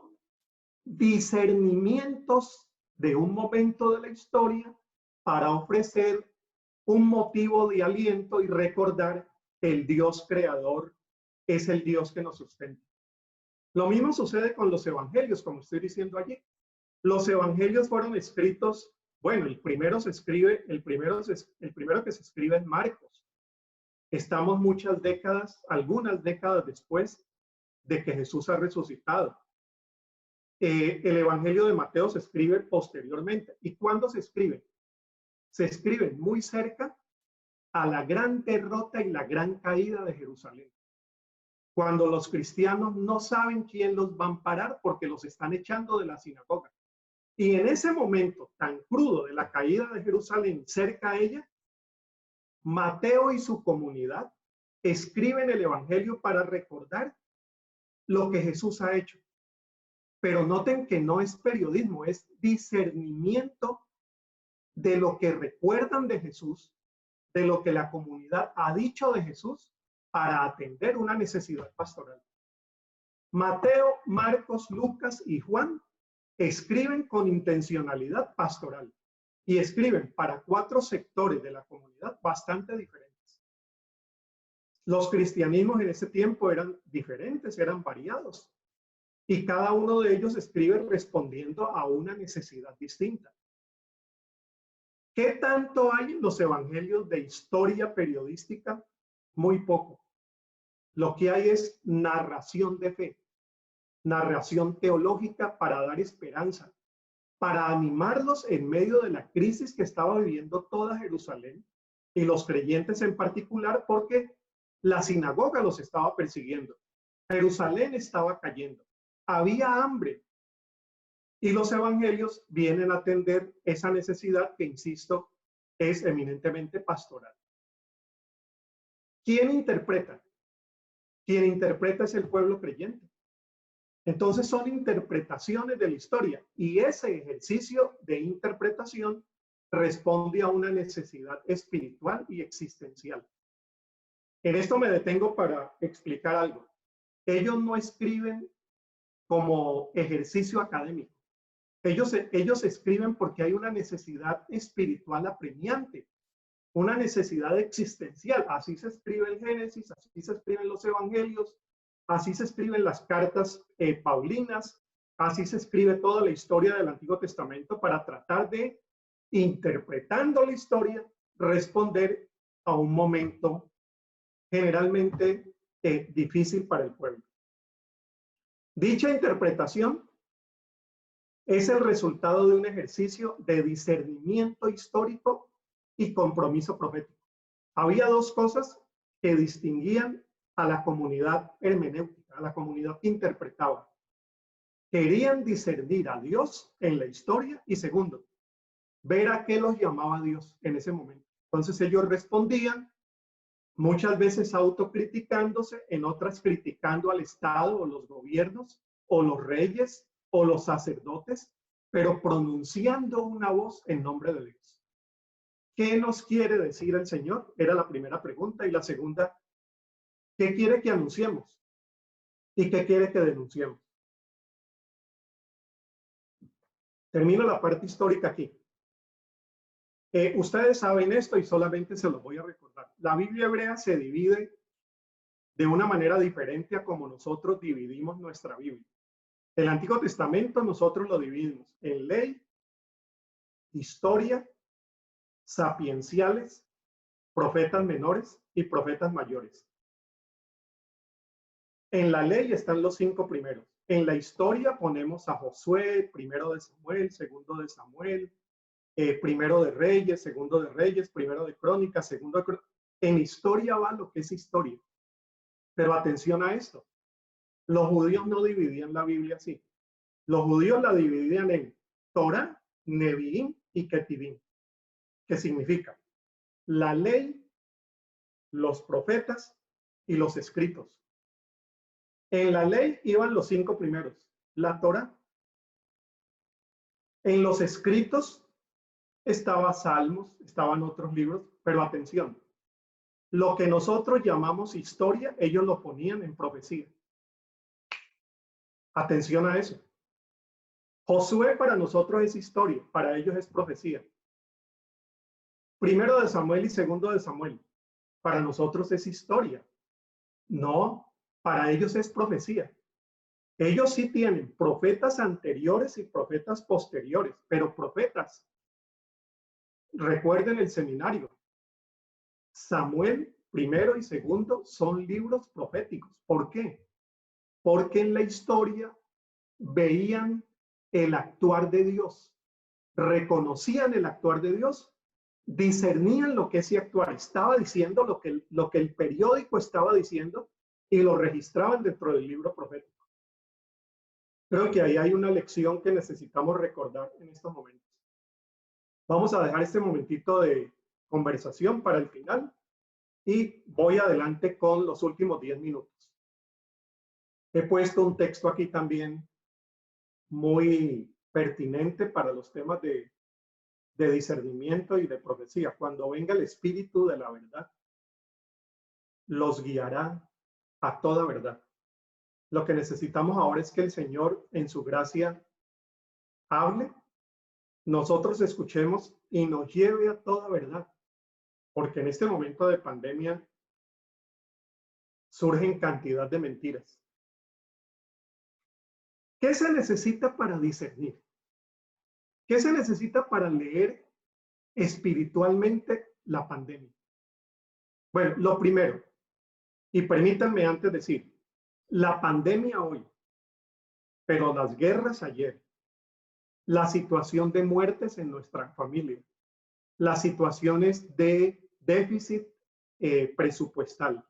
discernimientos de un momento de la historia para ofrecer un motivo de aliento y recordar que el Dios creador es el Dios que nos sustenta. Lo mismo sucede con los evangelios, como estoy diciendo allí. Los evangelios fueron escritos, bueno, el primero que se escribe es Marcos. Estamos algunas décadas después de que Jesús ha resucitado. El Evangelio de Mateo se escribe posteriormente. ¿Y cuándo se escribe? Se escribe muy cerca a la gran derrota y la gran caída de Jerusalén. Cuando los cristianos no saben quién los va a amparar porque los están echando de la sinagoga. Y en ese momento tan crudo de la caída de Jerusalén, cerca a ella, Mateo y su comunidad escriben el Evangelio para recordar lo que Jesús ha hecho. Pero noten que no es periodismo, es discernimiento de lo que recuerdan de Jesús, de lo que la comunidad ha dicho de Jesús para atender una necesidad pastoral. Mateo, Marcos, Lucas y Juan escriben con intencionalidad pastoral y escriben para 4 sectores de la comunidad bastante diferentes. Los cristianismos en ese tiempo eran diferentes, eran variados, y cada uno de ellos escribe respondiendo a una necesidad distinta. ¿Qué tanto hay en los evangelios de historia periodística? Muy poco. Lo que hay es narración de fe, narración teológica para dar esperanza, para animarlos en medio de la crisis que estaba viviendo toda Jerusalén y los creyentes en particular, porque la sinagoga los estaba persiguiendo. Jerusalén estaba cayendo. Había hambre. Y los evangelios vienen a atender esa necesidad que, insisto, es eminentemente pastoral. ¿Quién interpreta? Quien interpreta es el pueblo creyente. Entonces son interpretaciones de la historia y ese ejercicio de interpretación responde a una necesidad espiritual y existencial. En esto me detengo para explicar algo. Ellos no escriben como ejercicio académico. Ellos escriben porque hay una necesidad espiritual apremiante, una necesidad existencial. Así se escribe el Génesis, así se escriben los evangelios, así se escriben las cartas paulinas, así se escribe toda la historia del Antiguo Testamento para tratar de, interpretando la historia, responder a un momento generalmente difícil para el pueblo. Dicha interpretación es el resultado de un ejercicio de discernimiento histórico y compromiso profético. Había 2 cosas que distinguían a la comunidad hermenéutica, a la comunidad que interpretaba. Querían discernir a Dios en la historia y segundo, ver a qué los llamaba Dios en ese momento. Entonces ellos respondían, muchas veces autocriticándose, en otras criticando al Estado o los gobiernos o los reyes o los sacerdotes, pero pronunciando una voz en nombre de Dios. ¿Qué nos quiere decir el Señor? Era la primera pregunta. Y la segunda, ¿qué quiere que anunciemos? ¿Y qué quiere que denunciemos? Termino la parte histórica aquí. Ustedes saben esto y solamente se los voy a recordar. La Biblia hebrea se divide de una manera diferente a como nosotros dividimos nuestra Biblia. El Antiguo Testamento nosotros lo dividimos en ley, historia, sapienciales, profetas menores y profetas mayores. En la ley están los 5 primeros. En la historia ponemos a Josué, primero de Samuel, segundo de Samuel, primero de Reyes, segundo de Reyes, primero de Crónicas, segundo de Crónicas. En historia va lo que es historia. Pero atención a esto. Los judíos no dividían la Biblia así. Los judíos la dividían en Torah, Neviim y Ketuvim. ¿Qué significa? La ley, los profetas y los escritos. En la ley iban los 5 primeros. La Torah. En los escritos estaba Salmos, estaban otros libros, pero atención. Lo que nosotros llamamos historia, ellos lo ponían en profecía. Atención a eso. Josué para nosotros es historia, para ellos es profecía. Primero de Samuel y segundo de Samuel, para nosotros es historia. No, para ellos es profecía. Ellos sí tienen profetas anteriores y profetas posteriores, pero profetas. Recuerden el seminario. Samuel primero y segundo son libros proféticos. ¿Por qué? Porque en la historia veían el actuar de Dios, reconocían el actuar de Dios, discernían lo que ese actuar estaba diciendo, lo que el periódico estaba diciendo y lo registraban dentro del libro profético. Creo que ahí hay una lección que necesitamos recordar en estos momentos. Vamos a dejar este momentito de conversación para el final y voy adelante con los últimos 10 minutos. He puesto un texto aquí también muy pertinente para los temas de discernimiento y de profecía. Cuando venga el Espíritu de la verdad, los guiará a toda verdad. Lo que necesitamos ahora es que el Señor en su gracia hable, nosotros escuchemos y nos lleve a toda verdad. Porque en este momento de pandemia surgen cantidad de mentiras. ¿Qué se necesita para discernir? ¿Qué se necesita para leer espiritualmente la pandemia? Bueno, lo primero, y permítanme antes decir, la pandemia hoy, pero las guerras ayer, la situación de muertes en nuestra familia, las situaciones de déficit presupuestal,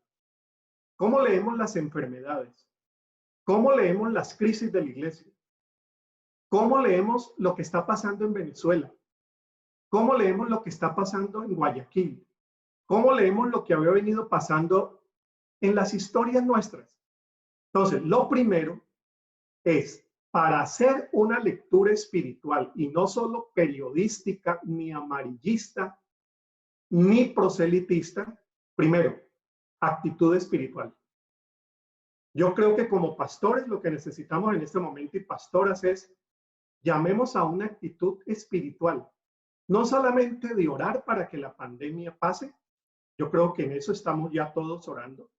cómo leemos las enfermedades, cómo leemos las crisis de la iglesia, cómo leemos lo que está pasando en Venezuela, cómo leemos lo que está pasando en Guayaquil, cómo leemos lo que había venido pasando en las historias nuestras. Entonces, lo primero es, para hacer una lectura espiritual y no solo periodística, ni amarillista, ni proselitista, primero, actitud espiritual. Yo creo que como pastores lo que necesitamos en este momento y pastoras es, llamemos a una actitud espiritual, no solamente de orar para que la pandemia pase, yo creo que en eso estamos ya todos orando,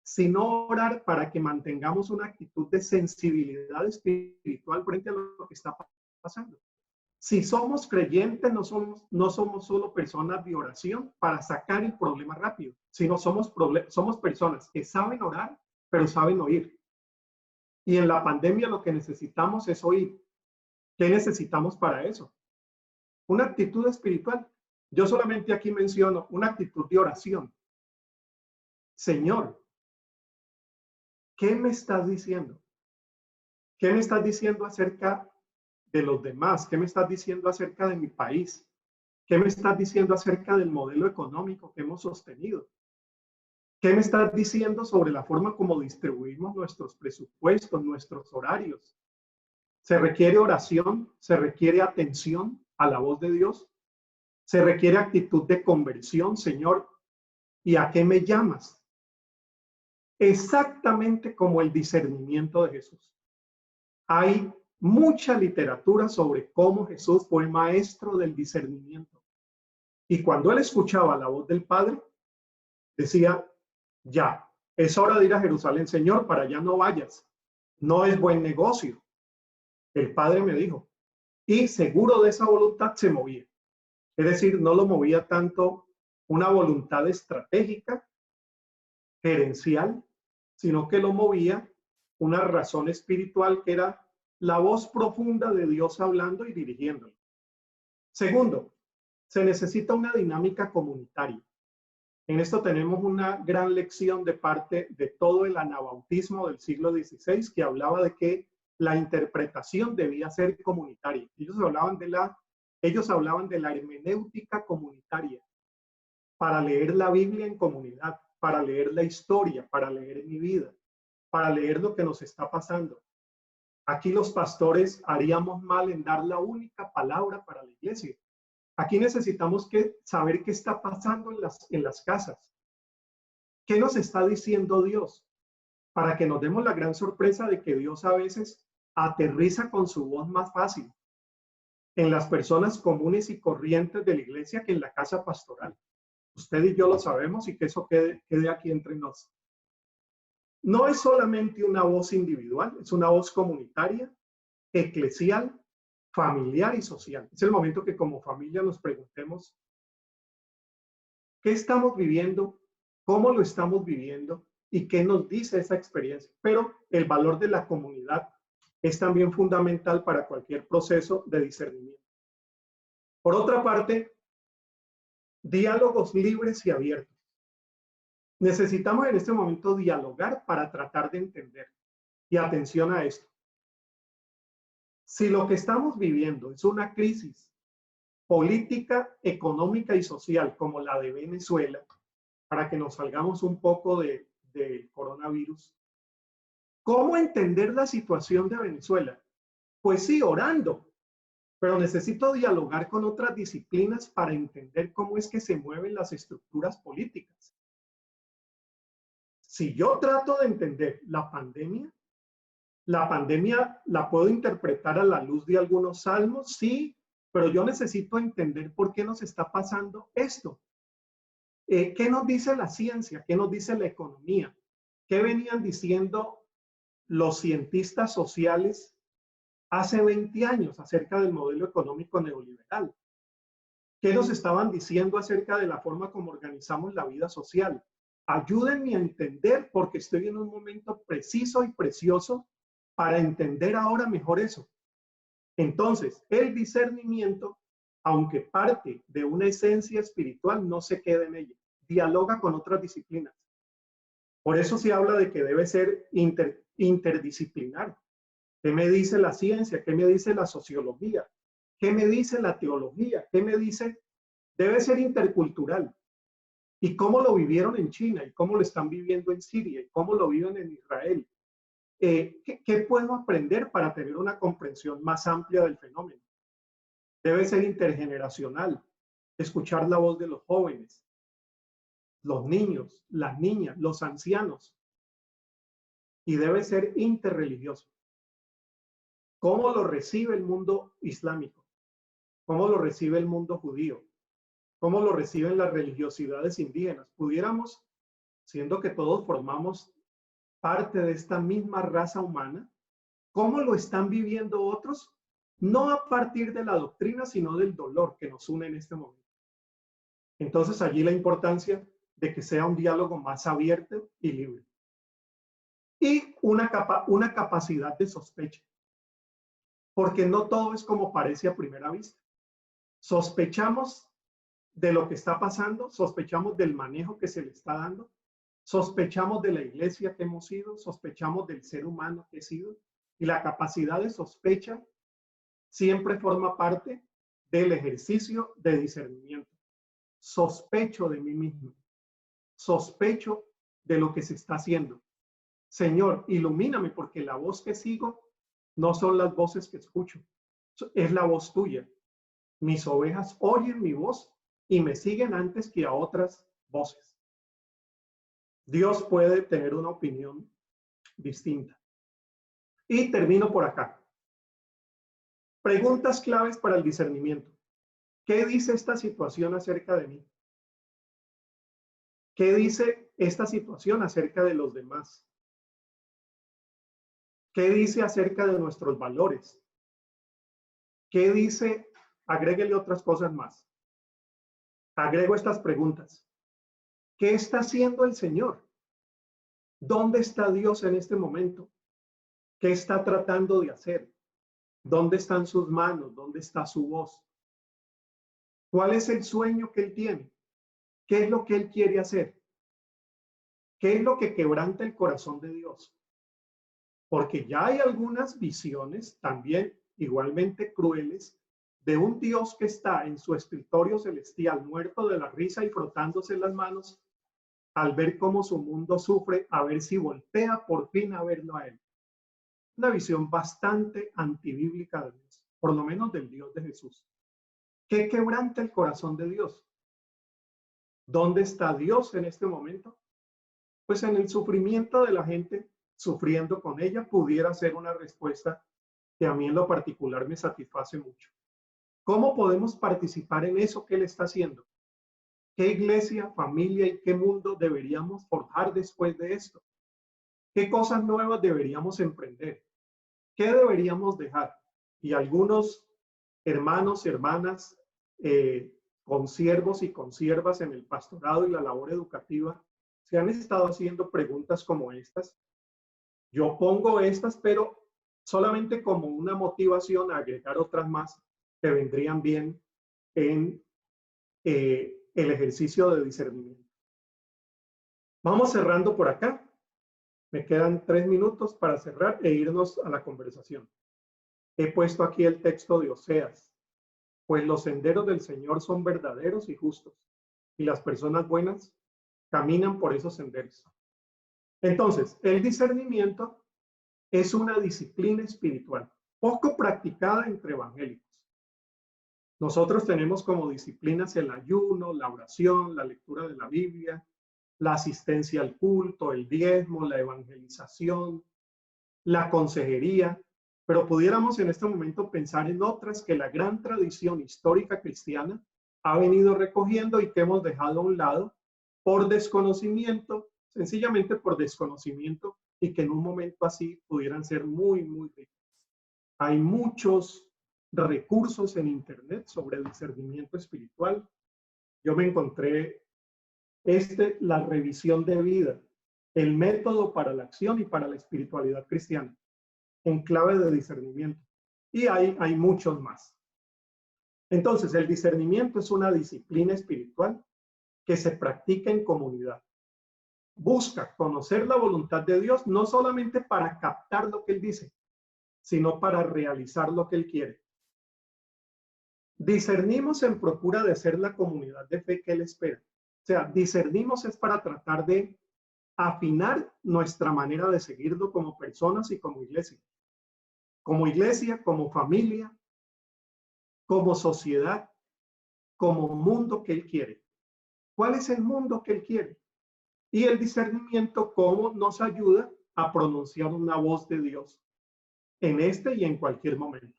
sino orar para que mantengamos una actitud de sensibilidad espiritual frente a lo que está pasando. Si somos creyentes, no somos solo personas de oración para sacar el problema rápido, sino somos personas que saben orar, pero saben oír. Y en la pandemia lo que necesitamos es oír. ¿Qué necesitamos para eso? Una actitud espiritual. Yo solamente aquí menciono una actitud de oración. Señor, ¿qué me estás diciendo? ¿Qué me estás diciendo acerca de los demás? ¿Qué me estás diciendo acerca de mi país? ¿Qué me estás diciendo acerca del modelo económico que hemos sostenido? ¿Qué me estás diciendo sobre la forma como distribuimos nuestros presupuestos, nuestros horarios? ¿Se requiere oración? ¿Se requiere atención a la voz de Dios? ¿Se requiere actitud de conversión, Señor? ¿Y a qué me llamas? Exactamente como el discernimiento de Jesús. Hay mucha literatura sobre cómo Jesús fue maestro del discernimiento. Y cuando él escuchaba la voz del Padre, decía, ya, es hora de ir a Jerusalén, Señor, para allá no vayas. No es buen negocio. El Padre me dijo. Y seguro de esa voluntad se movía. Es decir, no lo movía tanto una voluntad estratégica, gerencial, sino que lo movía una razón espiritual que era la voz profunda de Dios hablando y dirigiéndolo. Segundo, se necesita una dinámica comunitaria. En esto tenemos una gran lección de parte de todo el anabautismo del siglo XVI, que hablaba de que la interpretación debía ser comunitaria. Ellos hablaban de la hermenéutica comunitaria, para leer la Biblia en comunidad, para leer la historia, para leer mi vida, para leer lo que nos está pasando. Aquí los pastores haríamos mal en dar la única palabra para la iglesia. Aquí necesitamos saber qué está pasando en las casas. ¿Qué nos está diciendo Dios? Para que nos demos la gran sorpresa de que Dios a veces aterriza con su voz más fácil en las personas comunes y corrientes de la iglesia que en la casa pastoral. Usted y yo lo sabemos y que eso quede aquí entre nosotros. No es solamente una voz individual, es una voz comunitaria, eclesial, familiar y social. Es el momento que como familia nos preguntemos, ¿qué estamos viviendo? ¿Cómo lo estamos viviendo? ¿Y qué nos dice esa experiencia? Pero el valor de la comunidad es también fundamental para cualquier proceso de discernimiento. Por otra parte, diálogos libres y abiertos. Necesitamos en este momento dialogar para tratar de entender. Y atención a esto. Si lo que estamos viviendo es una crisis política, económica y social como la de Venezuela, para que nos salgamos un poco del coronavirus, ¿cómo entender la situación de Venezuela? Pues sí, orando, pero necesito dialogar con otras disciplinas para entender cómo es que se mueven las estructuras políticas. Si yo trato de entender la pandemia la puedo interpretar a la luz de algunos salmos, sí, pero yo necesito entender por qué nos está pasando esto. ¿Qué nos dice la ciencia? ¿Qué nos dice la economía? ¿Qué venían diciendo los cientistas sociales hace 20 años acerca del modelo económico neoliberal? ¿Qué nos estaban diciendo acerca de la forma como organizamos la vida social? Ayúdenme a entender porque estoy en un momento preciso y precioso para entender ahora mejor eso. Entonces, el discernimiento, aunque parte de una esencia espiritual, no se queda en ella. Dialoga con otras disciplinas. Por eso se habla de que debe ser interdisciplinar. ¿Qué me dice la ciencia? ¿Qué me dice la sociología? ¿Qué me dice la teología? ¿Qué me dice? Debe ser intercultural. ¿Y cómo lo vivieron en China? ¿Y cómo lo están viviendo en Siria? ¿Y cómo lo viven en Israel? ¿Qué puedo aprender para tener una comprensión más amplia del fenómeno? Debe ser intergeneracional. Escuchar la voz de los jóvenes, los niños, las niñas, los ancianos. Y debe ser interreligioso. ¿Cómo lo recibe el mundo islámico? ¿Cómo lo recibe el mundo judío? ¿Cómo lo reciben las religiosidades indígenas? Pudiéramos, siendo que todos formamos parte de esta misma raza humana, ¿cómo lo están viviendo otros? No a partir de la doctrina, sino del dolor que nos une en este momento. Entonces, allí la importancia de que sea un diálogo más abierto y libre. Y una capacidad de sospecha. Porque no todo es como parece a primera vista. Sospechamos de lo que está pasando, sospechamos del manejo que se le está dando, sospechamos de la iglesia que hemos sido, sospechamos del ser humano que he sido, Y la capacidad de sospecha siempre forma parte del ejercicio de discernimiento. Sospecho de mí mismo. Sospecho de lo que se está haciendo. Señor, ilumíname, porque la voz que sigo no son las voces que escucho, es la voz tuya. Mis ovejas oyen mi voz y me siguen antes que a otras voces. Dios puede tener una opinión distinta. Y termino por acá. Preguntas claves para el discernimiento. ¿Qué dice esta situación acerca de mí? ¿Qué dice esta situación acerca de los demás? ¿Qué dice acerca de nuestros valores? ¿Qué dice? Agréguele otras cosas más. Agrego estas preguntas. ¿Qué está haciendo el Señor? ¿Dónde está Dios en este momento? ¿Qué está tratando de hacer? ¿Dónde están sus manos? ¿Dónde está su voz? ¿Cuál es el sueño que Él tiene? ¿Qué es lo que Él quiere hacer? ¿Qué es lo que quebranta el corazón de Dios? Porque ya hay algunas visiones también igualmente crueles de un Dios que está en su escritorio celestial, muerto de la risa y frotándose las manos al ver cómo su mundo sufre, a ver si voltea por fin a verlo a Él. Una visión bastante antibíblica de Dios, por lo menos del Dios de Jesús. ¿Qué quebranta el corazón de Dios? ¿Dónde está Dios en este momento? Pues en el sufrimiento de la gente, sufriendo con ella, pudiera ser una respuesta que a mí en lo particular me satisface mucho. ¿Cómo podemos participar en eso que Él está haciendo? ¿Qué iglesia, familia y qué mundo deberíamos forjar después de esto? ¿Qué cosas nuevas deberíamos emprender? ¿Qué deberíamos dejar? Y algunos hermanos y hermanas, consiervos y consiervas en el pastorado y la labor educativa, se han estado haciendo preguntas como estas. Yo pongo estas, pero solamente como una motivación a agregar otras más que vendrían bien en el ejercicio de discernimiento. Vamos cerrando por acá. Me quedan 3 minutos para cerrar e irnos a la conversación. He puesto aquí el texto de Oseas. Pues los senderos del Señor son verdaderos y justos, y las personas buenas caminan por esos senderos. Entonces, el discernimiento es una disciplina espiritual poco practicada entre evangélicos. Nosotros tenemos como disciplinas el ayuno, la oración, la lectura de la Biblia, la asistencia al culto, el diezmo, la evangelización, la consejería, pero pudiéramos en este momento pensar en otras que la gran tradición histórica cristiana ha venido recogiendo y que hemos dejado a un lado por desconocimiento, sencillamente por desconocimiento, y que en un momento así pudieran ser muy, muy ricas. Hay muchos recursos en Internet sobre discernimiento espiritual. Yo me encontré la revisión de vida, el método para la acción y para la espiritualidad cristiana, en clave de discernimiento. Y hay muchos más. Entonces, el discernimiento es una disciplina espiritual que se practica en comunidad. Busca conocer la voluntad de Dios, no solamente para captar lo que Él dice, sino para realizar lo que Él quiere. Discernimos en procura de ser la comunidad de fe que Él espera. O sea, discernimos es para tratar de afinar nuestra manera de seguirlo como personas y como iglesia. Como iglesia, como familia, como sociedad, como mundo que Él quiere. ¿Cuál es el mundo que Él quiere? Y el discernimiento, cómo nos ayuda a pronunciar una voz de Dios en este y en cualquier momento.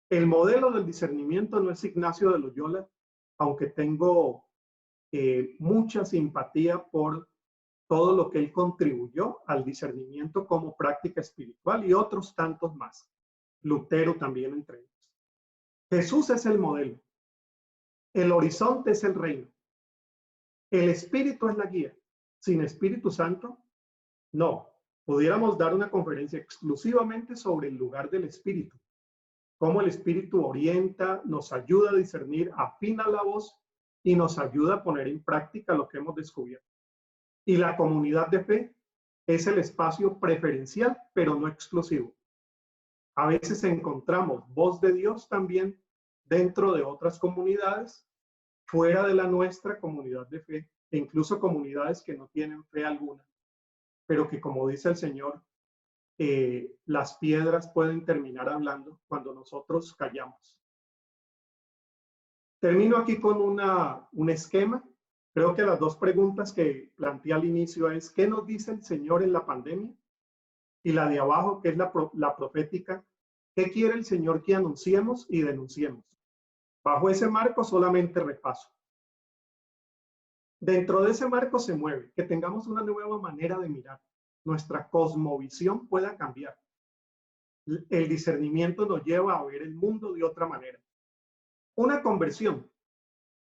El modelo del discernimiento no es Ignacio de Loyola, aunque tengo mucha simpatía por todo lo que él contribuyó al discernimiento como práctica espiritual y otros tantos más. Lutero también entre ellos. Jesús es el modelo. El horizonte es el reino. El Espíritu es la guía. Sin Espíritu Santo, no. Pudiéramos dar una conferencia exclusivamente sobre el lugar del Espíritu. Cómo el Espíritu orienta, nos ayuda a discernir, afina la voz y nos ayuda a poner en práctica lo que hemos descubierto. Y la comunidad de fe es el espacio preferencial, pero no exclusivo. A veces encontramos voz de Dios también dentro de otras comunidades, fuera de la nuestra comunidad de fe, e incluso comunidades que no tienen fe alguna, pero que, como dice el Señor, las piedras pueden terminar hablando cuando nosotros callamos. Termino aquí con un esquema. Creo que las dos preguntas que planteé al inicio es, ¿qué nos dice el Señor en la pandemia? Y la de abajo, que es la profética, ¿qué quiere el Señor que anunciemos y denunciemos? Bajo ese marco solamente repaso. Dentro de ese marco se mueve, que tengamos una nueva manera de mirar. Nuestra cosmovisión pueda cambiar. El discernimiento nos lleva a ver el mundo de otra manera. Una conversión,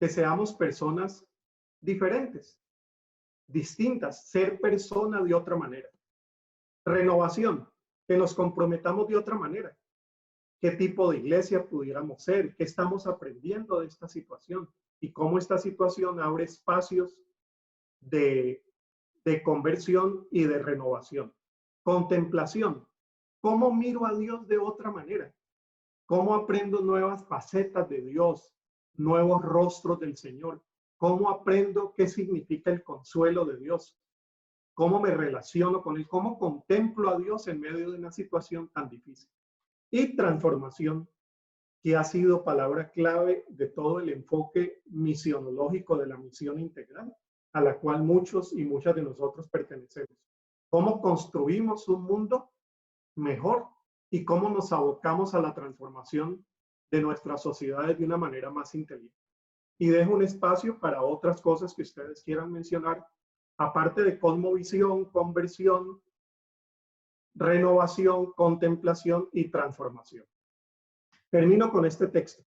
que seamos personas diferentes, distintas, ser persona de otra manera. Renovación, que nos comprometamos de otra manera. ¿Qué tipo de iglesia pudiéramos ser? ¿Qué estamos aprendiendo de esta situación? Y cómo esta situación abre espacios de conversión y de renovación. Contemplación. ¿Cómo miro a Dios de otra manera? ¿Cómo aprendo nuevas facetas de Dios, nuevos rostros del Señor? ¿Cómo aprendo qué significa el consuelo de Dios? ¿Cómo me relaciono con Él? ¿Cómo contemplo a Dios en medio de una situación tan difícil? Y transformación, que ha sido palabra clave de todo el enfoque misionológico de la misión integral, a la cual muchos y muchas de nosotros pertenecemos. ¿Cómo construimos un mundo mejor y cómo nos abocamos a la transformación de nuestras sociedades de una manera más inteligente? Y dejo un espacio para otras cosas que ustedes quieran mencionar, aparte de cosmovisión, conversión, renovación, contemplación y transformación. Termino con este texto.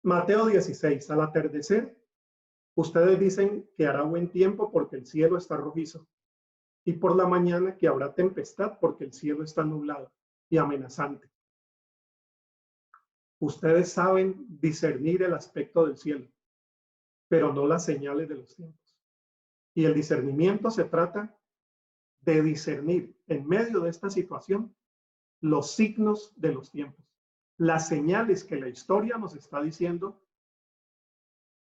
Mateo 16, al atardecer, ustedes dicen que hará buen tiempo porque el cielo está rojizo, y por la mañana que habrá tempestad porque el cielo está nublado y amenazante. Ustedes saben discernir el aspecto del cielo, pero no las señales de los tiempos. Y el discernimiento se trata de discernir en medio de esta situación los signos de los tiempos, las señales que la historia nos está diciendo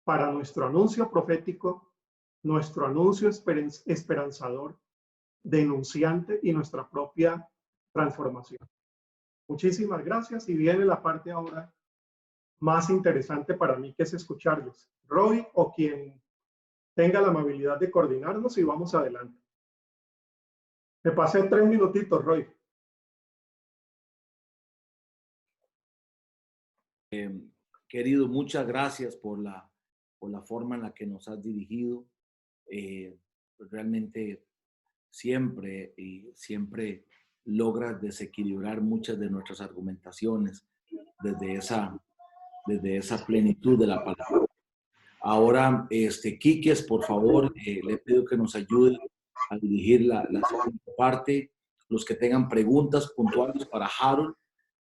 para nuestro anuncio profético, nuestro anuncio esperanzador, denunciante y nuestra propia transformación. Muchísimas gracias y viene la parte ahora más interesante para mí, que es escucharles. Roy o quien tenga la amabilidad de coordinarnos y vamos adelante. Me pasé 3 minutitos, Roy. Querido, muchas gracias por la forma en la que nos has dirigido. Realmente siempre logras desequilibrar muchas de nuestras argumentaciones desde esa plenitud de la palabra. Ahora, Quiques, por favor, le pido que nos ayude a dirigir la segunda parte. Los que tengan preguntas puntuales para Harold,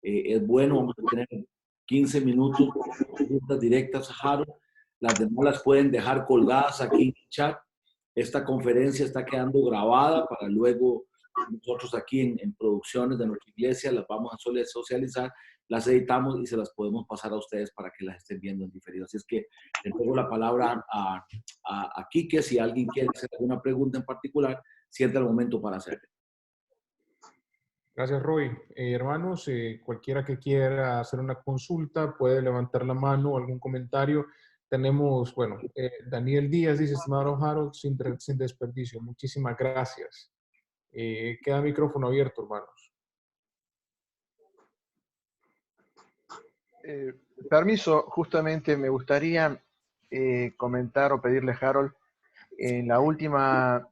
es bueno, vamos a tener 15 minutos de preguntas directas a Harold. Las demás las pueden dejar colgadas aquí en el chat. Esta conferencia está quedando grabada para luego nosotros aquí en producciones de nuestra iglesia las vamos a socializar, las editamos y se las podemos pasar a ustedes para que las estén viendo en diferido. Así es que le pongo la palabra a Quique. Si alguien quiere hacer alguna pregunta en particular, sienta el momento para hacerlo. Gracias, Roy. Hermanos, cualquiera que quiera hacer una consulta puede levantar la mano o algún comentario. Tenemos, bueno, Daniel Díaz dice, estimado Harold, sin desperdicio. Muchísimas gracias. Queda el micrófono abierto, hermanos. Permiso, justamente me gustaría comentar o pedirle, Harold, en la última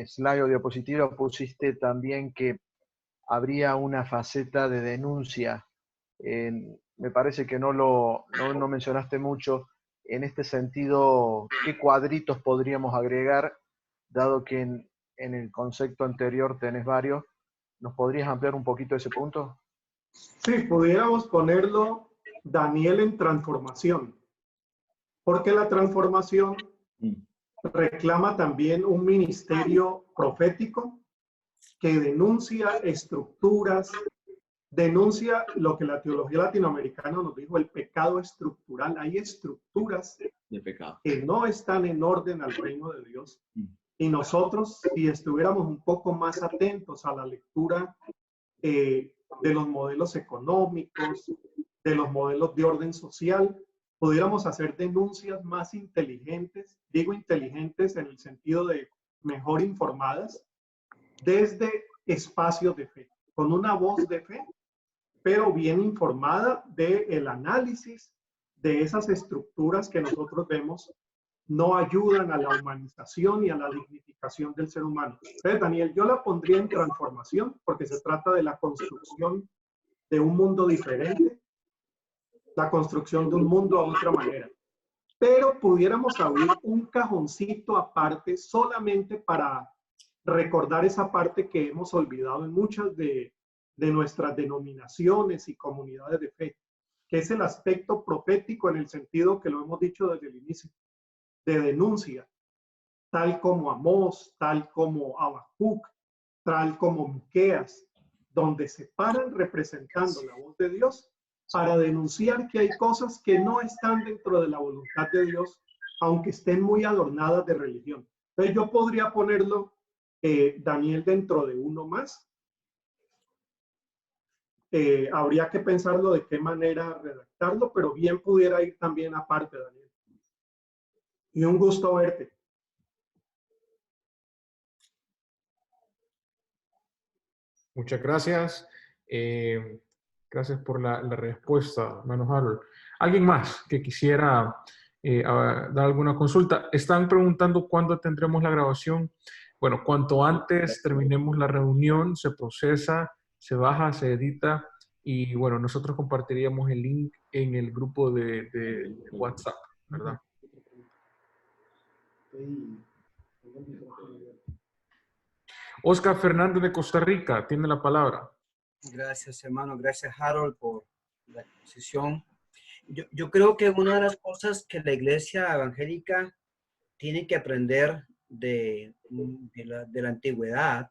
slide o diapositiva pusiste también que habría una faceta de denuncia. Me parece que no mencionaste mucho. En este sentido, ¿qué cuadritos podríamos agregar, dado que en el concepto anterior tenés varios? ¿Nos podrías ampliar un poquito ese punto? Sí, pudiéramos ponerlo, Daniel, en transformación, porque la transformación reclama también un ministerio profético que denuncia estructuras, denuncia lo que la teología latinoamericana nos dijo, el pecado estructural. Hay estructuras de pecado que no están en orden al reino de Dios. Y nosotros, si estuviéramos un poco más atentos a la lectura de los modelos económicos, de los modelos de orden social, pudiéramos hacer denuncias más inteligentes, digo inteligentes en el sentido de mejor informadas, desde espacios de fe, con una voz de fe, pero bien informada del análisis de esas estructuras que nosotros vemos no ayudan a la humanización y a la dignificación del ser humano. Entonces, Daniel, yo la pondría en transformación porque se trata de la construcción de un mundo diferente, la construcción de un mundo a otra manera. Pero pudiéramos abrir un cajoncito aparte solamente para recordar esa parte que hemos olvidado en muchas de nuestras denominaciones y comunidades de fe, que es el aspecto profético en el sentido que lo hemos dicho desde el inicio, de denuncia, tal como Amós, tal como Habacuc, tal como Miqueas, donde se paran representando la voz de Dios para denunciar que hay cosas que no están dentro de la voluntad de Dios, aunque estén muy adornadas de religión. Entonces yo podría ponerlo, Daniel, dentro de uno más. Habría que pensarlo de qué manera redactarlo, pero bien pudiera ir también aparte, Daniel. Y un gusto verte. Muchas gracias. Gracias por la respuesta, hermano Harold. ¿Alguien más que quisiera dar alguna consulta? Están preguntando cuándo tendremos la grabación. Bueno, cuanto antes terminemos la reunión, se procesa, se baja, se edita y bueno, nosotros compartiríamos el link en el grupo de WhatsApp, ¿verdad? Oscar Fernández de Costa Rica tiene la palabra. Gracias, hermano. Gracias, Harold, por la exposición. Yo creo que una de las cosas que la iglesia evangélica tiene que aprender de la antigüedad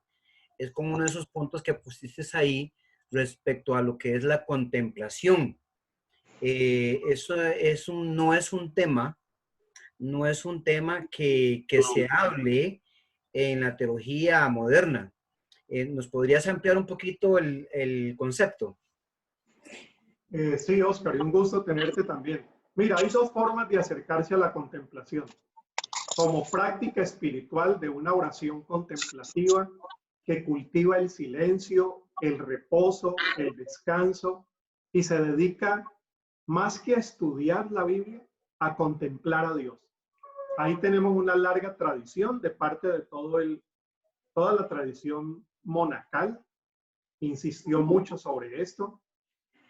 es como uno de esos puntos que pusiste ahí respecto a lo que es la contemplación. Eso no es un tema que se hable en la teología moderna. ¿Nos podrías ampliar un poquito el concepto? Sí, Oscar, y un gusto tenerte también. Mira, hay dos formas de acercarse a la contemplación. Como práctica espiritual de una oración contemplativa que cultiva el silencio, el reposo, el descanso y se dedica más que a estudiar la Biblia, a contemplar a Dios. Ahí tenemos una larga tradición de parte de toda la tradición monacal. Insistió mucho sobre esto.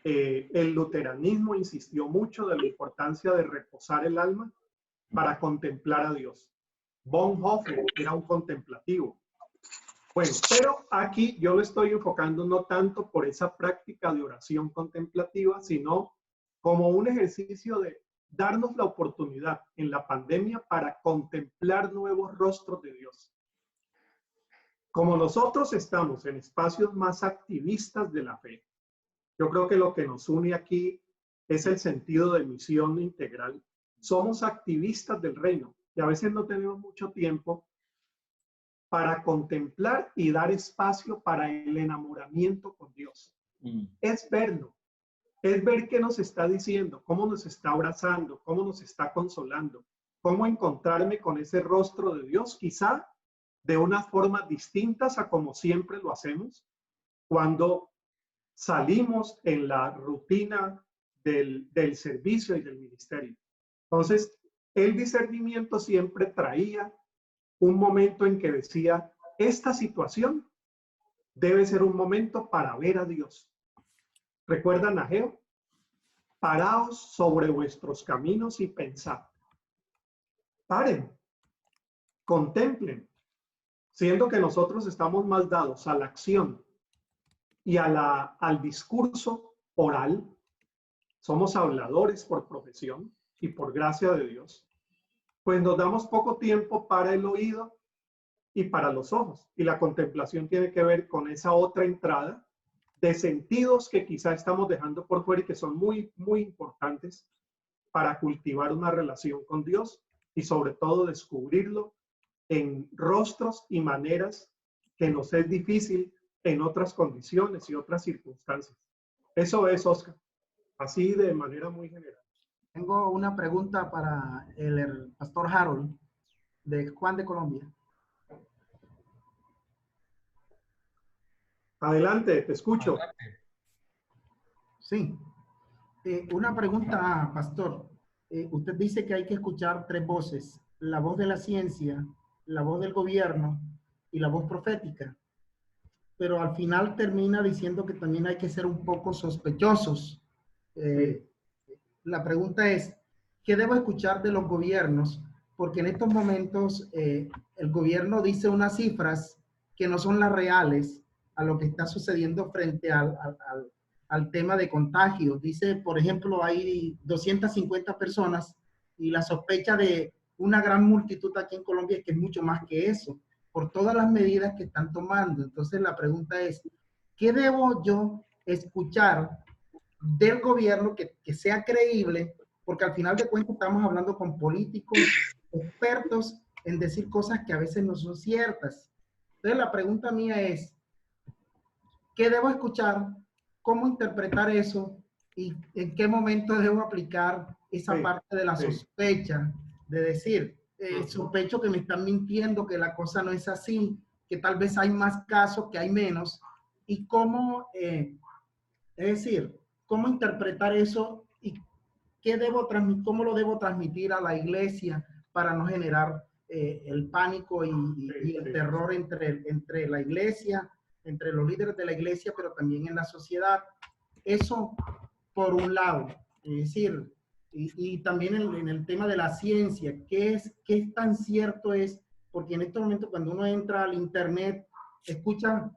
El luteranismo insistió mucho de la importancia de reposar el alma para contemplar a Dios. Bonhoeffer era un contemplativo. Bueno, pero aquí yo lo estoy enfocando no tanto por esa práctica de oración contemplativa, sino como un ejercicio de darnos la oportunidad en la pandemia para contemplar nuevos rostros de Dios. Como nosotros estamos en espacios más activistas de la fe, yo creo que lo que nos une aquí es el sentido de misión integral. Somos activistas del reino y a veces no tenemos mucho tiempo para contemplar y dar espacio para el enamoramiento con Dios. Es verlo, es ver qué nos está diciendo, cómo nos está abrazando, cómo nos está consolando, cómo encontrarme con ese rostro de Dios, quizá de unas formas distintas a como siempre lo hacemos, cuando salimos en la rutina del servicio y del ministerio. Entonces, el discernimiento siempre traía un momento en que decía, esta situación debe ser un momento para ver a Dios. ¿Recuerdan a Ageo? Paraos sobre vuestros caminos y pensad. Paren, contemplen, siendo que nosotros estamos más dados a la acción y al discurso oral. Somos habladores por profesión y por gracia de Dios. Pues nos damos poco tiempo para el oído y para los ojos. Y la contemplación tiene que ver con esa otra entrada de sentidos que quizá estamos dejando por fuera y que son muy, muy importantes para cultivar una relación con Dios y sobre todo descubrirlo en rostros y maneras que nos es difícil en otras condiciones y otras circunstancias. Eso es, Oscar, así de manera muy general. Tengo una pregunta para el pastor Harold, de Juan de Colombia. Adelante, te escucho. Sí. Una pregunta, pastor. Usted dice que hay que escuchar tres voces: la voz de la ciencia, la voz del gobierno y la voz profética. Pero al final termina diciendo que también hay que ser un poco sospechosos. La pregunta es, ¿qué debo escuchar de los gobiernos? Porque en estos momentos el gobierno dice unas cifras que no son las reales a lo que está sucediendo frente al tema de contagios. Dice, por ejemplo, hay 250 personas y la sospecha de una gran multitud aquí en Colombia es que es mucho más que eso, por todas las medidas que están tomando. Entonces la pregunta es, ¿qué debo yo escuchar del gobierno que sea creíble? Porque al final de cuentas estamos hablando con políticos expertos en decir cosas que a veces no son ciertas. Entonces la pregunta mía es, ¿qué debo escuchar? ¿Cómo interpretar eso? ¿Y en qué momento debo aplicar esa parte de la sospecha? De decir, sospecho que me están mintiendo, que la cosa no es así, que tal vez hay más casos, que hay menos. ¿Y cómo, es decir, cómo interpretar eso y qué debo cómo lo debo transmitir a la iglesia para no generar el pánico y el terror entre la iglesia, entre los líderes de la iglesia, pero también en la sociedad? Eso por un lado. Es decir, y también en el tema de la ciencia, ¿qué tan cierto es? Porque en este momento cuando uno entra al internet, escucha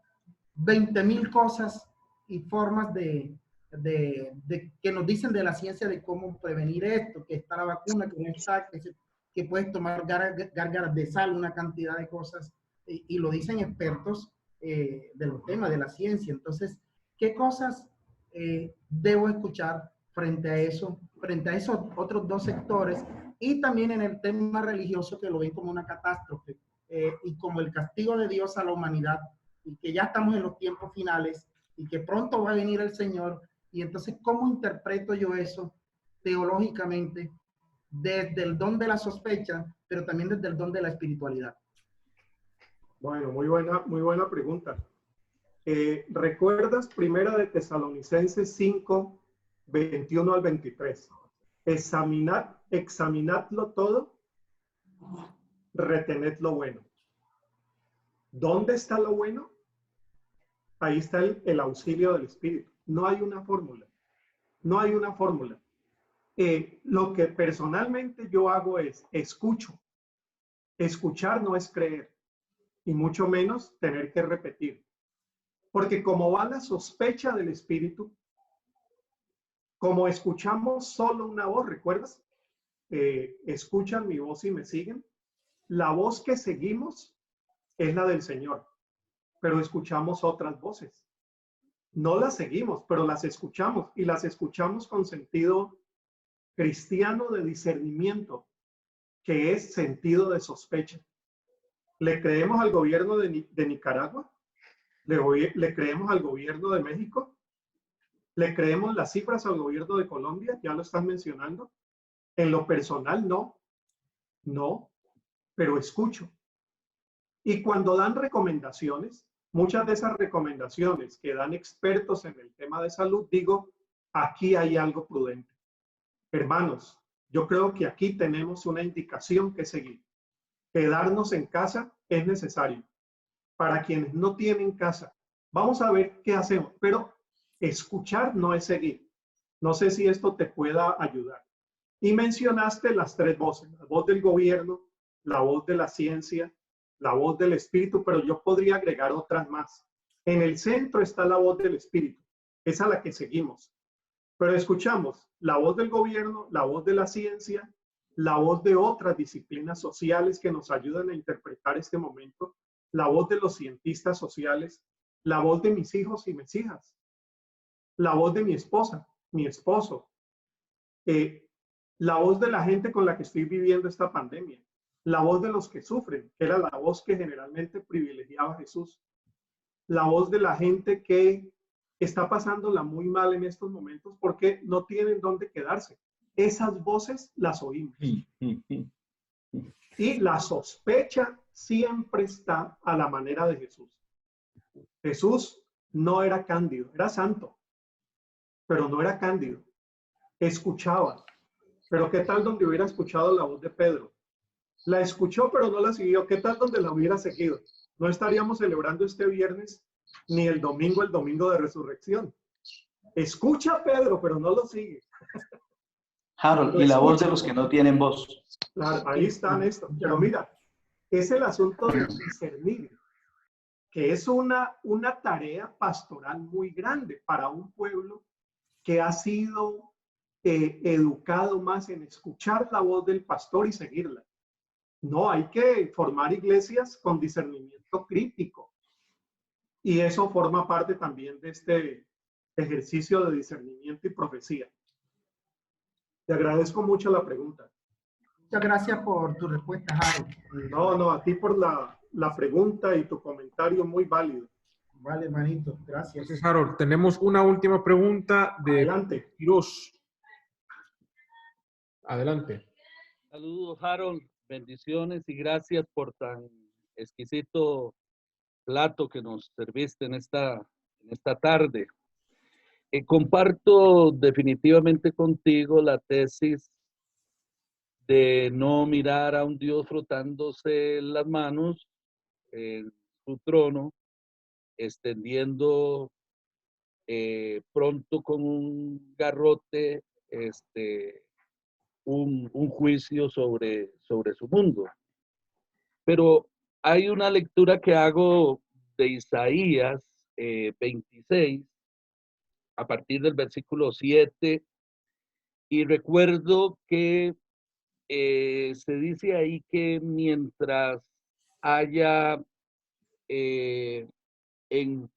20,000 cosas y formas que nos dicen de la ciencia de cómo prevenir esto, que está la vacuna, que no está, que puedes tomar gárgaras de sal, una cantidad de cosas, y lo dicen expertos de los temas de la ciencia. Entonces, ¿qué cosas debo escuchar frente a eso, frente a esos otros dos sectores? Y también en el tema religioso, que lo ven como una catástrofe y como el castigo de Dios a la humanidad, y que ya estamos en los tiempos finales y que pronto va a venir el Señor. Y entonces, ¿cómo interpreto yo eso teológicamente desde el don de la sospecha, pero también desde el don de la espiritualidad? Bueno, muy buena pregunta. ¿Recuerdas Primera de Tesalonicenses 5, 21 al 23? Examinadlo todo, retened lo bueno. ¿Dónde está lo bueno? Ahí está el auxilio del Espíritu. No hay una fórmula. No hay una fórmula. Lo que personalmente yo hago es escucho. Escuchar no es creer, y mucho menos tener que repetir. Porque como va la sospecha del Espíritu, como escuchamos solo una voz, ¿recuerdas? Escuchan mi voz y me siguen. La voz que seguimos es la del Señor, pero escuchamos otras voces. No las seguimos, pero las escuchamos, y las escuchamos con sentido cristiano de discernimiento, que es sentido de sospecha. ¿Le creemos al gobierno de Nicaragua? ¿Le creemos al gobierno de México? ¿Le creemos las cifras al gobierno de Colombia? Ya lo están mencionando. En lo personal, no, pero escucho. Y cuando dan recomendaciones, muchas de esas recomendaciones que dan expertos en el tema de salud, digo, aquí hay algo prudente. Hermanos, yo creo que aquí tenemos una indicación que seguir. Quedarnos en casa es necesario. Para quienes no tienen casa, vamos a ver qué hacemos, pero escuchar no es seguir. No sé si esto te pueda ayudar. Y mencionaste las tres voces: la voz del gobierno, la voz de la ciencia, la voz del Espíritu, pero yo podría agregar otras más. En el centro está la voz del Espíritu, es a la que seguimos. Pero escuchamos la voz del gobierno, la voz de la ciencia, la voz de otras disciplinas sociales que nos ayudan a interpretar este momento, la voz de los cientistas sociales, la voz de mis hijos y mis hijas. la voz de mi esposa, mi esposo, la voz de la gente con la que estoy viviendo esta pandemia, la voz de los que sufren, que era la voz que generalmente privilegiaba a Jesús, la voz de la gente que está pasándola muy mal en estos momentos porque no tienen dónde quedarse. Esas voces las oímos. Y la sospecha siempre está a la manera de Jesús. Jesús no era cándido, era santo, pero no era cándido. Escuchaba. Pero ¿qué tal donde hubiera escuchado la voz de Pedro? La escuchó, pero no la siguió. ¿Qué tal donde la hubiera seguido? No estaríamos celebrando este viernes ni el domingo de resurrección. Escucha a Pedro, pero no lo sigue. Harold, y la voz de los que no tienen voz. Claro, ahí está esto. Pero mira, es el asunto de discernir, que es una tarea pastoral muy grande para un pueblo que ha sido educado más en escuchar la voz del pastor y seguirla. No, hay que formar iglesias con discernimiento crítico. Y eso forma parte también de este ejercicio de discernimiento y profecía. Te agradezco mucho la pregunta. Muchas gracias por tu respuesta, Harold. No, a ti por la pregunta y tu comentario muy válido. Vale, hermanito, gracias. Gracias, Harold. Tenemos una última pregunta de Adelante. Quiroz. Adelante. Saludos, Harold. Bendiciones y gracias por tan exquisito plato que nos serviste en esta tarde. Comparto definitivamente contigo la tesis de no mirar a un Dios frotándose las manos en su trono, extendiendo pronto con un garrote un juicio sobre su mundo. Pero hay una lectura que hago de Isaías 26, a partir del versículo 7, y recuerdo que se dice ahí que mientras haya en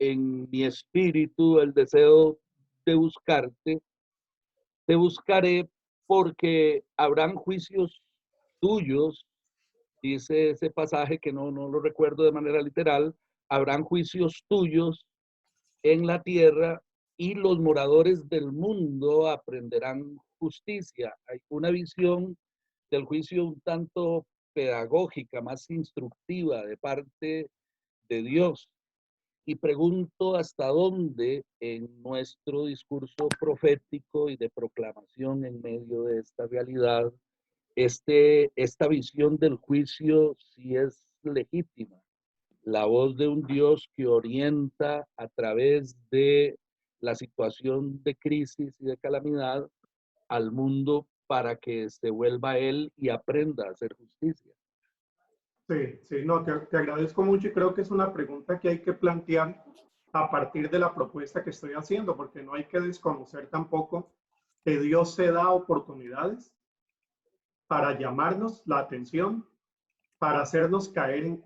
mi espíritu el deseo de buscarte, te buscaré porque habrán juicios tuyos, dice ese pasaje que no lo recuerdo de manera literal, habrán juicios tuyos en la tierra y los moradores del mundo aprenderán justicia. Hay una visión del juicio un tanto pedagógica, más instructiva de parte de Dios. Y pregunto hasta dónde en nuestro discurso profético y de proclamación en medio de esta realidad, esta visión del juicio sí es legítima. La voz de un Dios que orienta a través de la situación de crisis y de calamidad al mundo para que se vuelva a Él y aprenda a hacer justicia. Sí, no, te agradezco mucho y creo que es una pregunta que hay que plantear a partir de la propuesta que estoy haciendo, porque no hay que desconocer tampoco que Dios se da oportunidades para llamarnos la atención, para hacernos caer en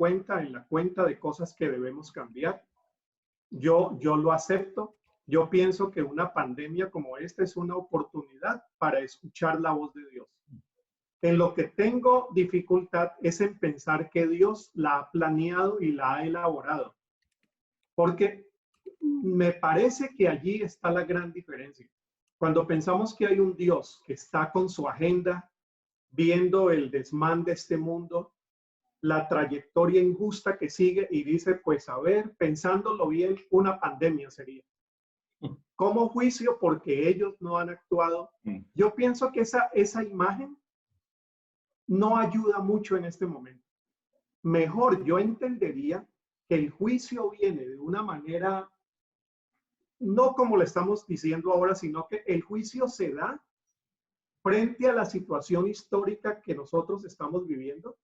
la cuenta de cosas que debemos cambiar. Yo lo acepto. Yo pienso que una pandemia como esta es una oportunidad para escuchar la voz de Dios. En lo que tengo dificultad es en pensar que Dios la ha planeado y la ha elaborado. Porque me parece que allí está la gran diferencia. Cuando pensamos que hay un Dios que está con su agenda, viendo el desmán de este mundo, la trayectoria injusta que sigue y dice, pues a ver, pensándolo bien, una pandemia sería. ¿Cómo juicio? Porque ellos no han actuado. Yo pienso que esa imagen no ayuda mucho en este momento. Mejor yo entendería que el juicio viene de una manera, no como le estamos diciendo ahora, sino que el juicio se da frente a la situación histórica que nosotros estamos viviendo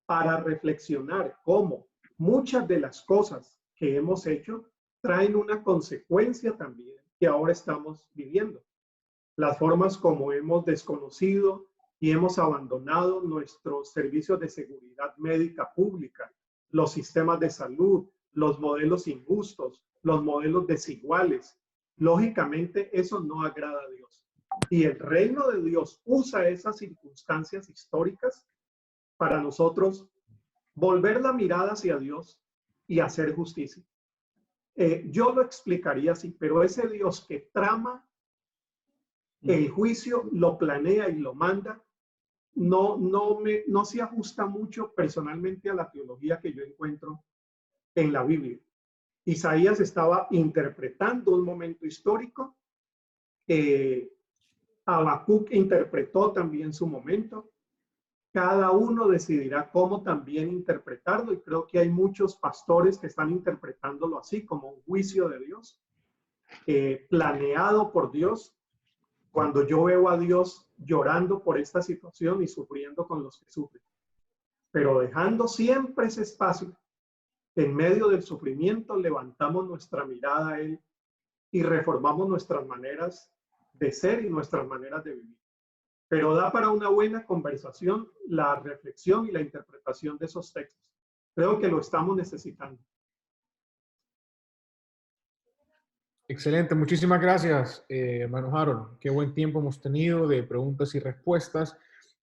para reflexionar cómo muchas de las cosas que hemos hecho traen una consecuencia también que ahora estamos viviendo. Las formas como hemos desconocido y hemos abandonado nuestros servicios de seguridad médica pública, los sistemas de salud, los modelos injustos, los modelos desiguales, Lógicamente, eso no agrada a Dios. Y el reino de Dios usa esas circunstancias históricas para nosotros volver la mirada hacia Dios y hacer justicia. Yo lo explicaría así, pero ese Dios que trama el juicio, lo planea y lo manda, no se ajusta mucho personalmente a la teología que yo encuentro en la Biblia. Isaías estaba interpretando un momento histórico. Habacuc interpretó también su momento. Cada uno decidirá cómo también interpretarlo, y creo que hay muchos pastores que están interpretándolo así, como un juicio de Dios, planeado por Dios. Cuando yo veo a Dios llorando por esta situación y sufriendo con los que sufren, pero dejando siempre ese espacio, en medio del sufrimiento levantamos nuestra mirada a Él y reformamos nuestras maneras de ser y nuestras maneras de vivir. Pero da para una buena conversación la reflexión y la interpretación de esos textos. Creo que lo estamos necesitando. Excelente, muchísimas gracias, hermano Harold. Qué buen tiempo hemos tenido de preguntas y respuestas.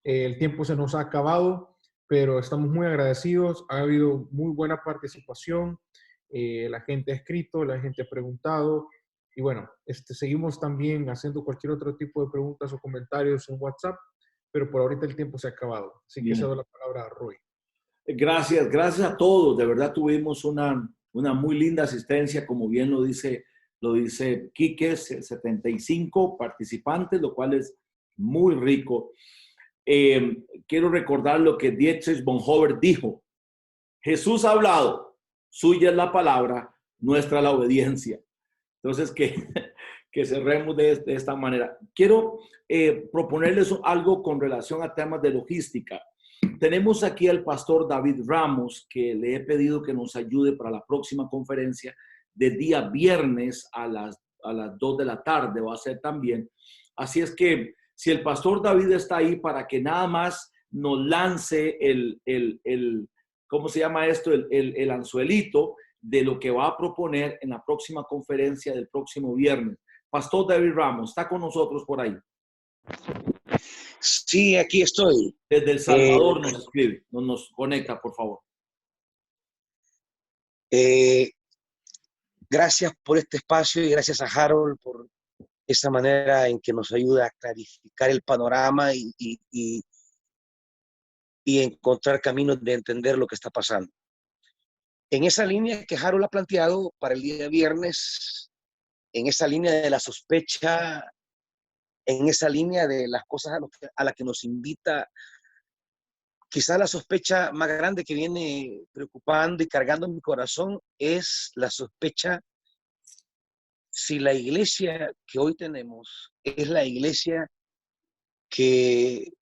El tiempo se nos ha acabado, pero estamos muy agradecidos. Ha habido muy buena participación. La gente ha escrito, la gente ha preguntado. Y bueno, seguimos también haciendo cualquier otro tipo de preguntas o comentarios en WhatsApp, pero por ahorita el tiempo se ha acabado. Así que cedo la palabra a Roy. Gracias a todos. De verdad tuvimos una muy linda asistencia, como bien lo dice Quique, 75 participantes, lo cual es muy rico. Quiero recordar lo que Dietrich Bonhoeffer dijo. Jesús ha hablado, suya es la palabra, nuestra la obediencia. Entonces, que cerremos de esta manera. Quiero proponerles algo con relación a temas de logística. Tenemos aquí al pastor David Ramos, que le he pedido que nos ayude para la próxima conferencia de día viernes a las 2 de la tarde, va a ser también. Así es que si el pastor David está ahí para que nada más nos lance ¿cómo se llama esto? El anzuelito de lo que va a proponer en la próxima conferencia del próximo viernes. Pastor David Ramos, ¿está con nosotros por ahí? Sí, aquí estoy. Desde El Salvador nos escribe, nos conecta, por favor. Gracias por este espacio y gracias a Harold por esa manera en que nos ayuda a clarificar el panorama y encontrar caminos de entender lo que está pasando. En esa línea que Harold ha planteado para el día de viernes, en esa línea de la sospecha, en esa línea de las cosas a las que nos invita, quizá la sospecha más grande que viene preocupando y cargando mi corazón es la sospecha si la iglesia que hoy tenemos es la iglesia que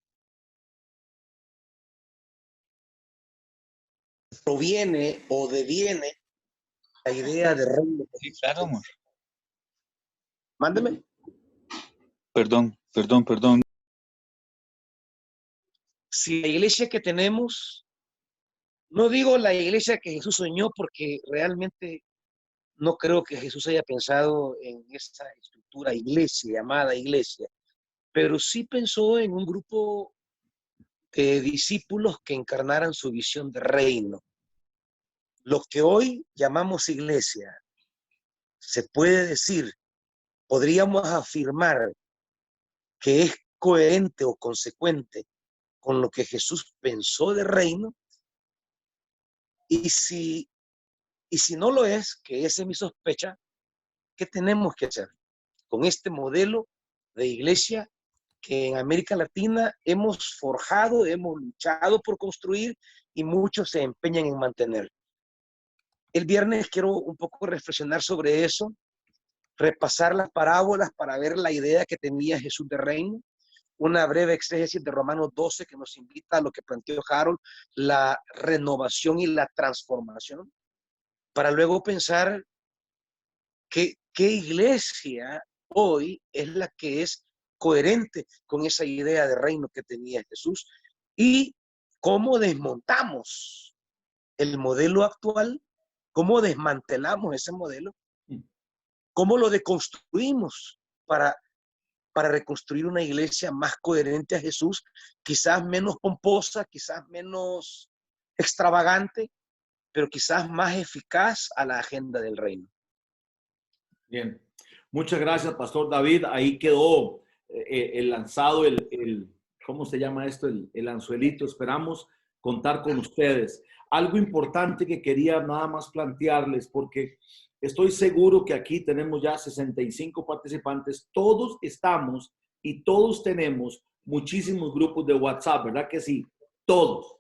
proviene o deviene la idea de reino. Sí, claro, amor. Mándeme. Perdón. Si la iglesia que tenemos, no digo la iglesia que Jesús soñó, porque realmente no creo que Jesús haya pensado en esa estructura iglesia, llamada iglesia, pero sí pensó en un grupo de discípulos que encarnaran su visión de reino. Lo que hoy llamamos iglesia, se puede decir, podríamos afirmar que es coherente o consecuente con lo que Jesús pensó de reino, y si no lo es, que esa es mi sospecha, ¿qué tenemos que hacer con este modelo de iglesia que en América Latina hemos forjado, hemos luchado por construir y muchos se empeñan en mantener? El viernes quiero un poco reflexionar sobre eso, repasar las parábolas para ver la idea que tenía Jesús de reino, una breve exégesis de Romanos 12 que nos invita a lo que planteó Harold, la renovación y la transformación, para luego pensar qué iglesia hoy es la que es coherente con esa idea de reino que tenía Jesús y cómo desmontamos el modelo actual, cómo desmantelamos ese modelo, ¿Cómo lo deconstruimos para reconstruir una iglesia más coherente a Jesús, quizás menos pomposa, quizás menos extravagante, pero quizás más eficaz a la agenda del reino? Bien, muchas gracias, Pastor David. Ahí quedó el lanzado, ¿cómo se llama esto? El anzuelito. Esperamos contar con ustedes. Algo importante que quería nada más plantearles, porque estoy seguro que aquí tenemos ya 65 participantes. Todos estamos y todos tenemos muchísimos grupos de WhatsApp, ¿verdad que sí? Todos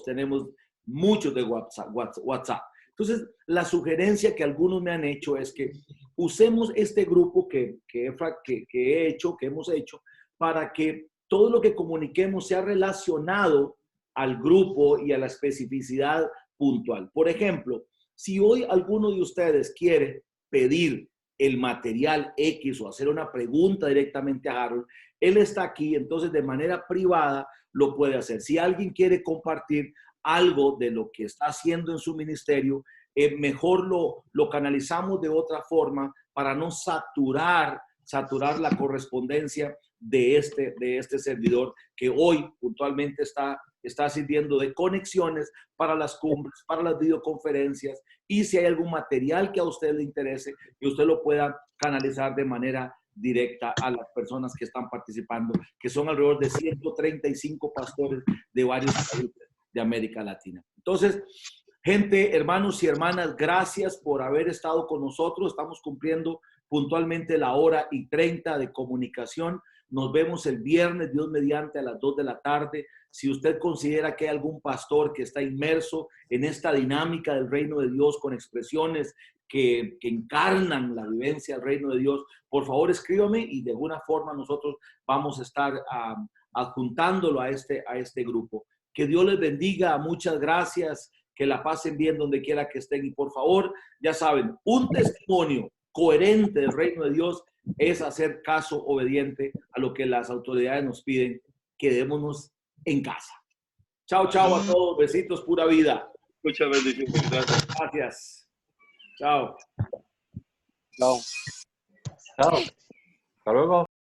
tenemos muchos de WhatsApp. Entonces, la sugerencia que algunos me han hecho es que usemos este grupo que hemos hecho, para que todo lo que comuniquemos sea relacionado al grupo y a la especificidad puntual. Por ejemplo, si hoy alguno de ustedes quiere pedir el material X o hacer una pregunta directamente a Harold, él está aquí, entonces de manera privada lo puede hacer. Si alguien quiere compartir algo de lo que está haciendo en su ministerio, mejor lo canalizamos de otra forma para no saturar la correspondencia de este servidor que hoy puntualmente está sirviendo de conexiones para las cumbres, para las videoconferencias, y si hay algún material que a usted le interese, que usted lo pueda canalizar de manera directa a las personas que están participando, que son alrededor de 135 pastores de varios países de América Latina. Entonces, gente, hermanos y hermanas, gracias por haber estado con nosotros. Estamos cumpliendo puntualmente la 1:30 de comunicación. Nos vemos el viernes, Dios mediante, a las 2 de la tarde. Si usted considera que hay algún pastor que está inmerso en esta dinámica del reino de Dios con expresiones que encarnan la vivencia del reino de Dios, por favor escríbame y de alguna forma nosotros vamos a estar adjuntándolo a este grupo. Que Dios les bendiga, muchas gracias, que la pasen bien donde quiera que estén y por favor, ya saben, un testimonio coherente del reino de Dios es hacer caso obediente a lo que las autoridades nos piden, quedémonos en casa. Chao, chao a todos, besitos, pura vida. Muchas bendiciones, gracias. Gracias. Chao. Chao. Chao. Hasta luego.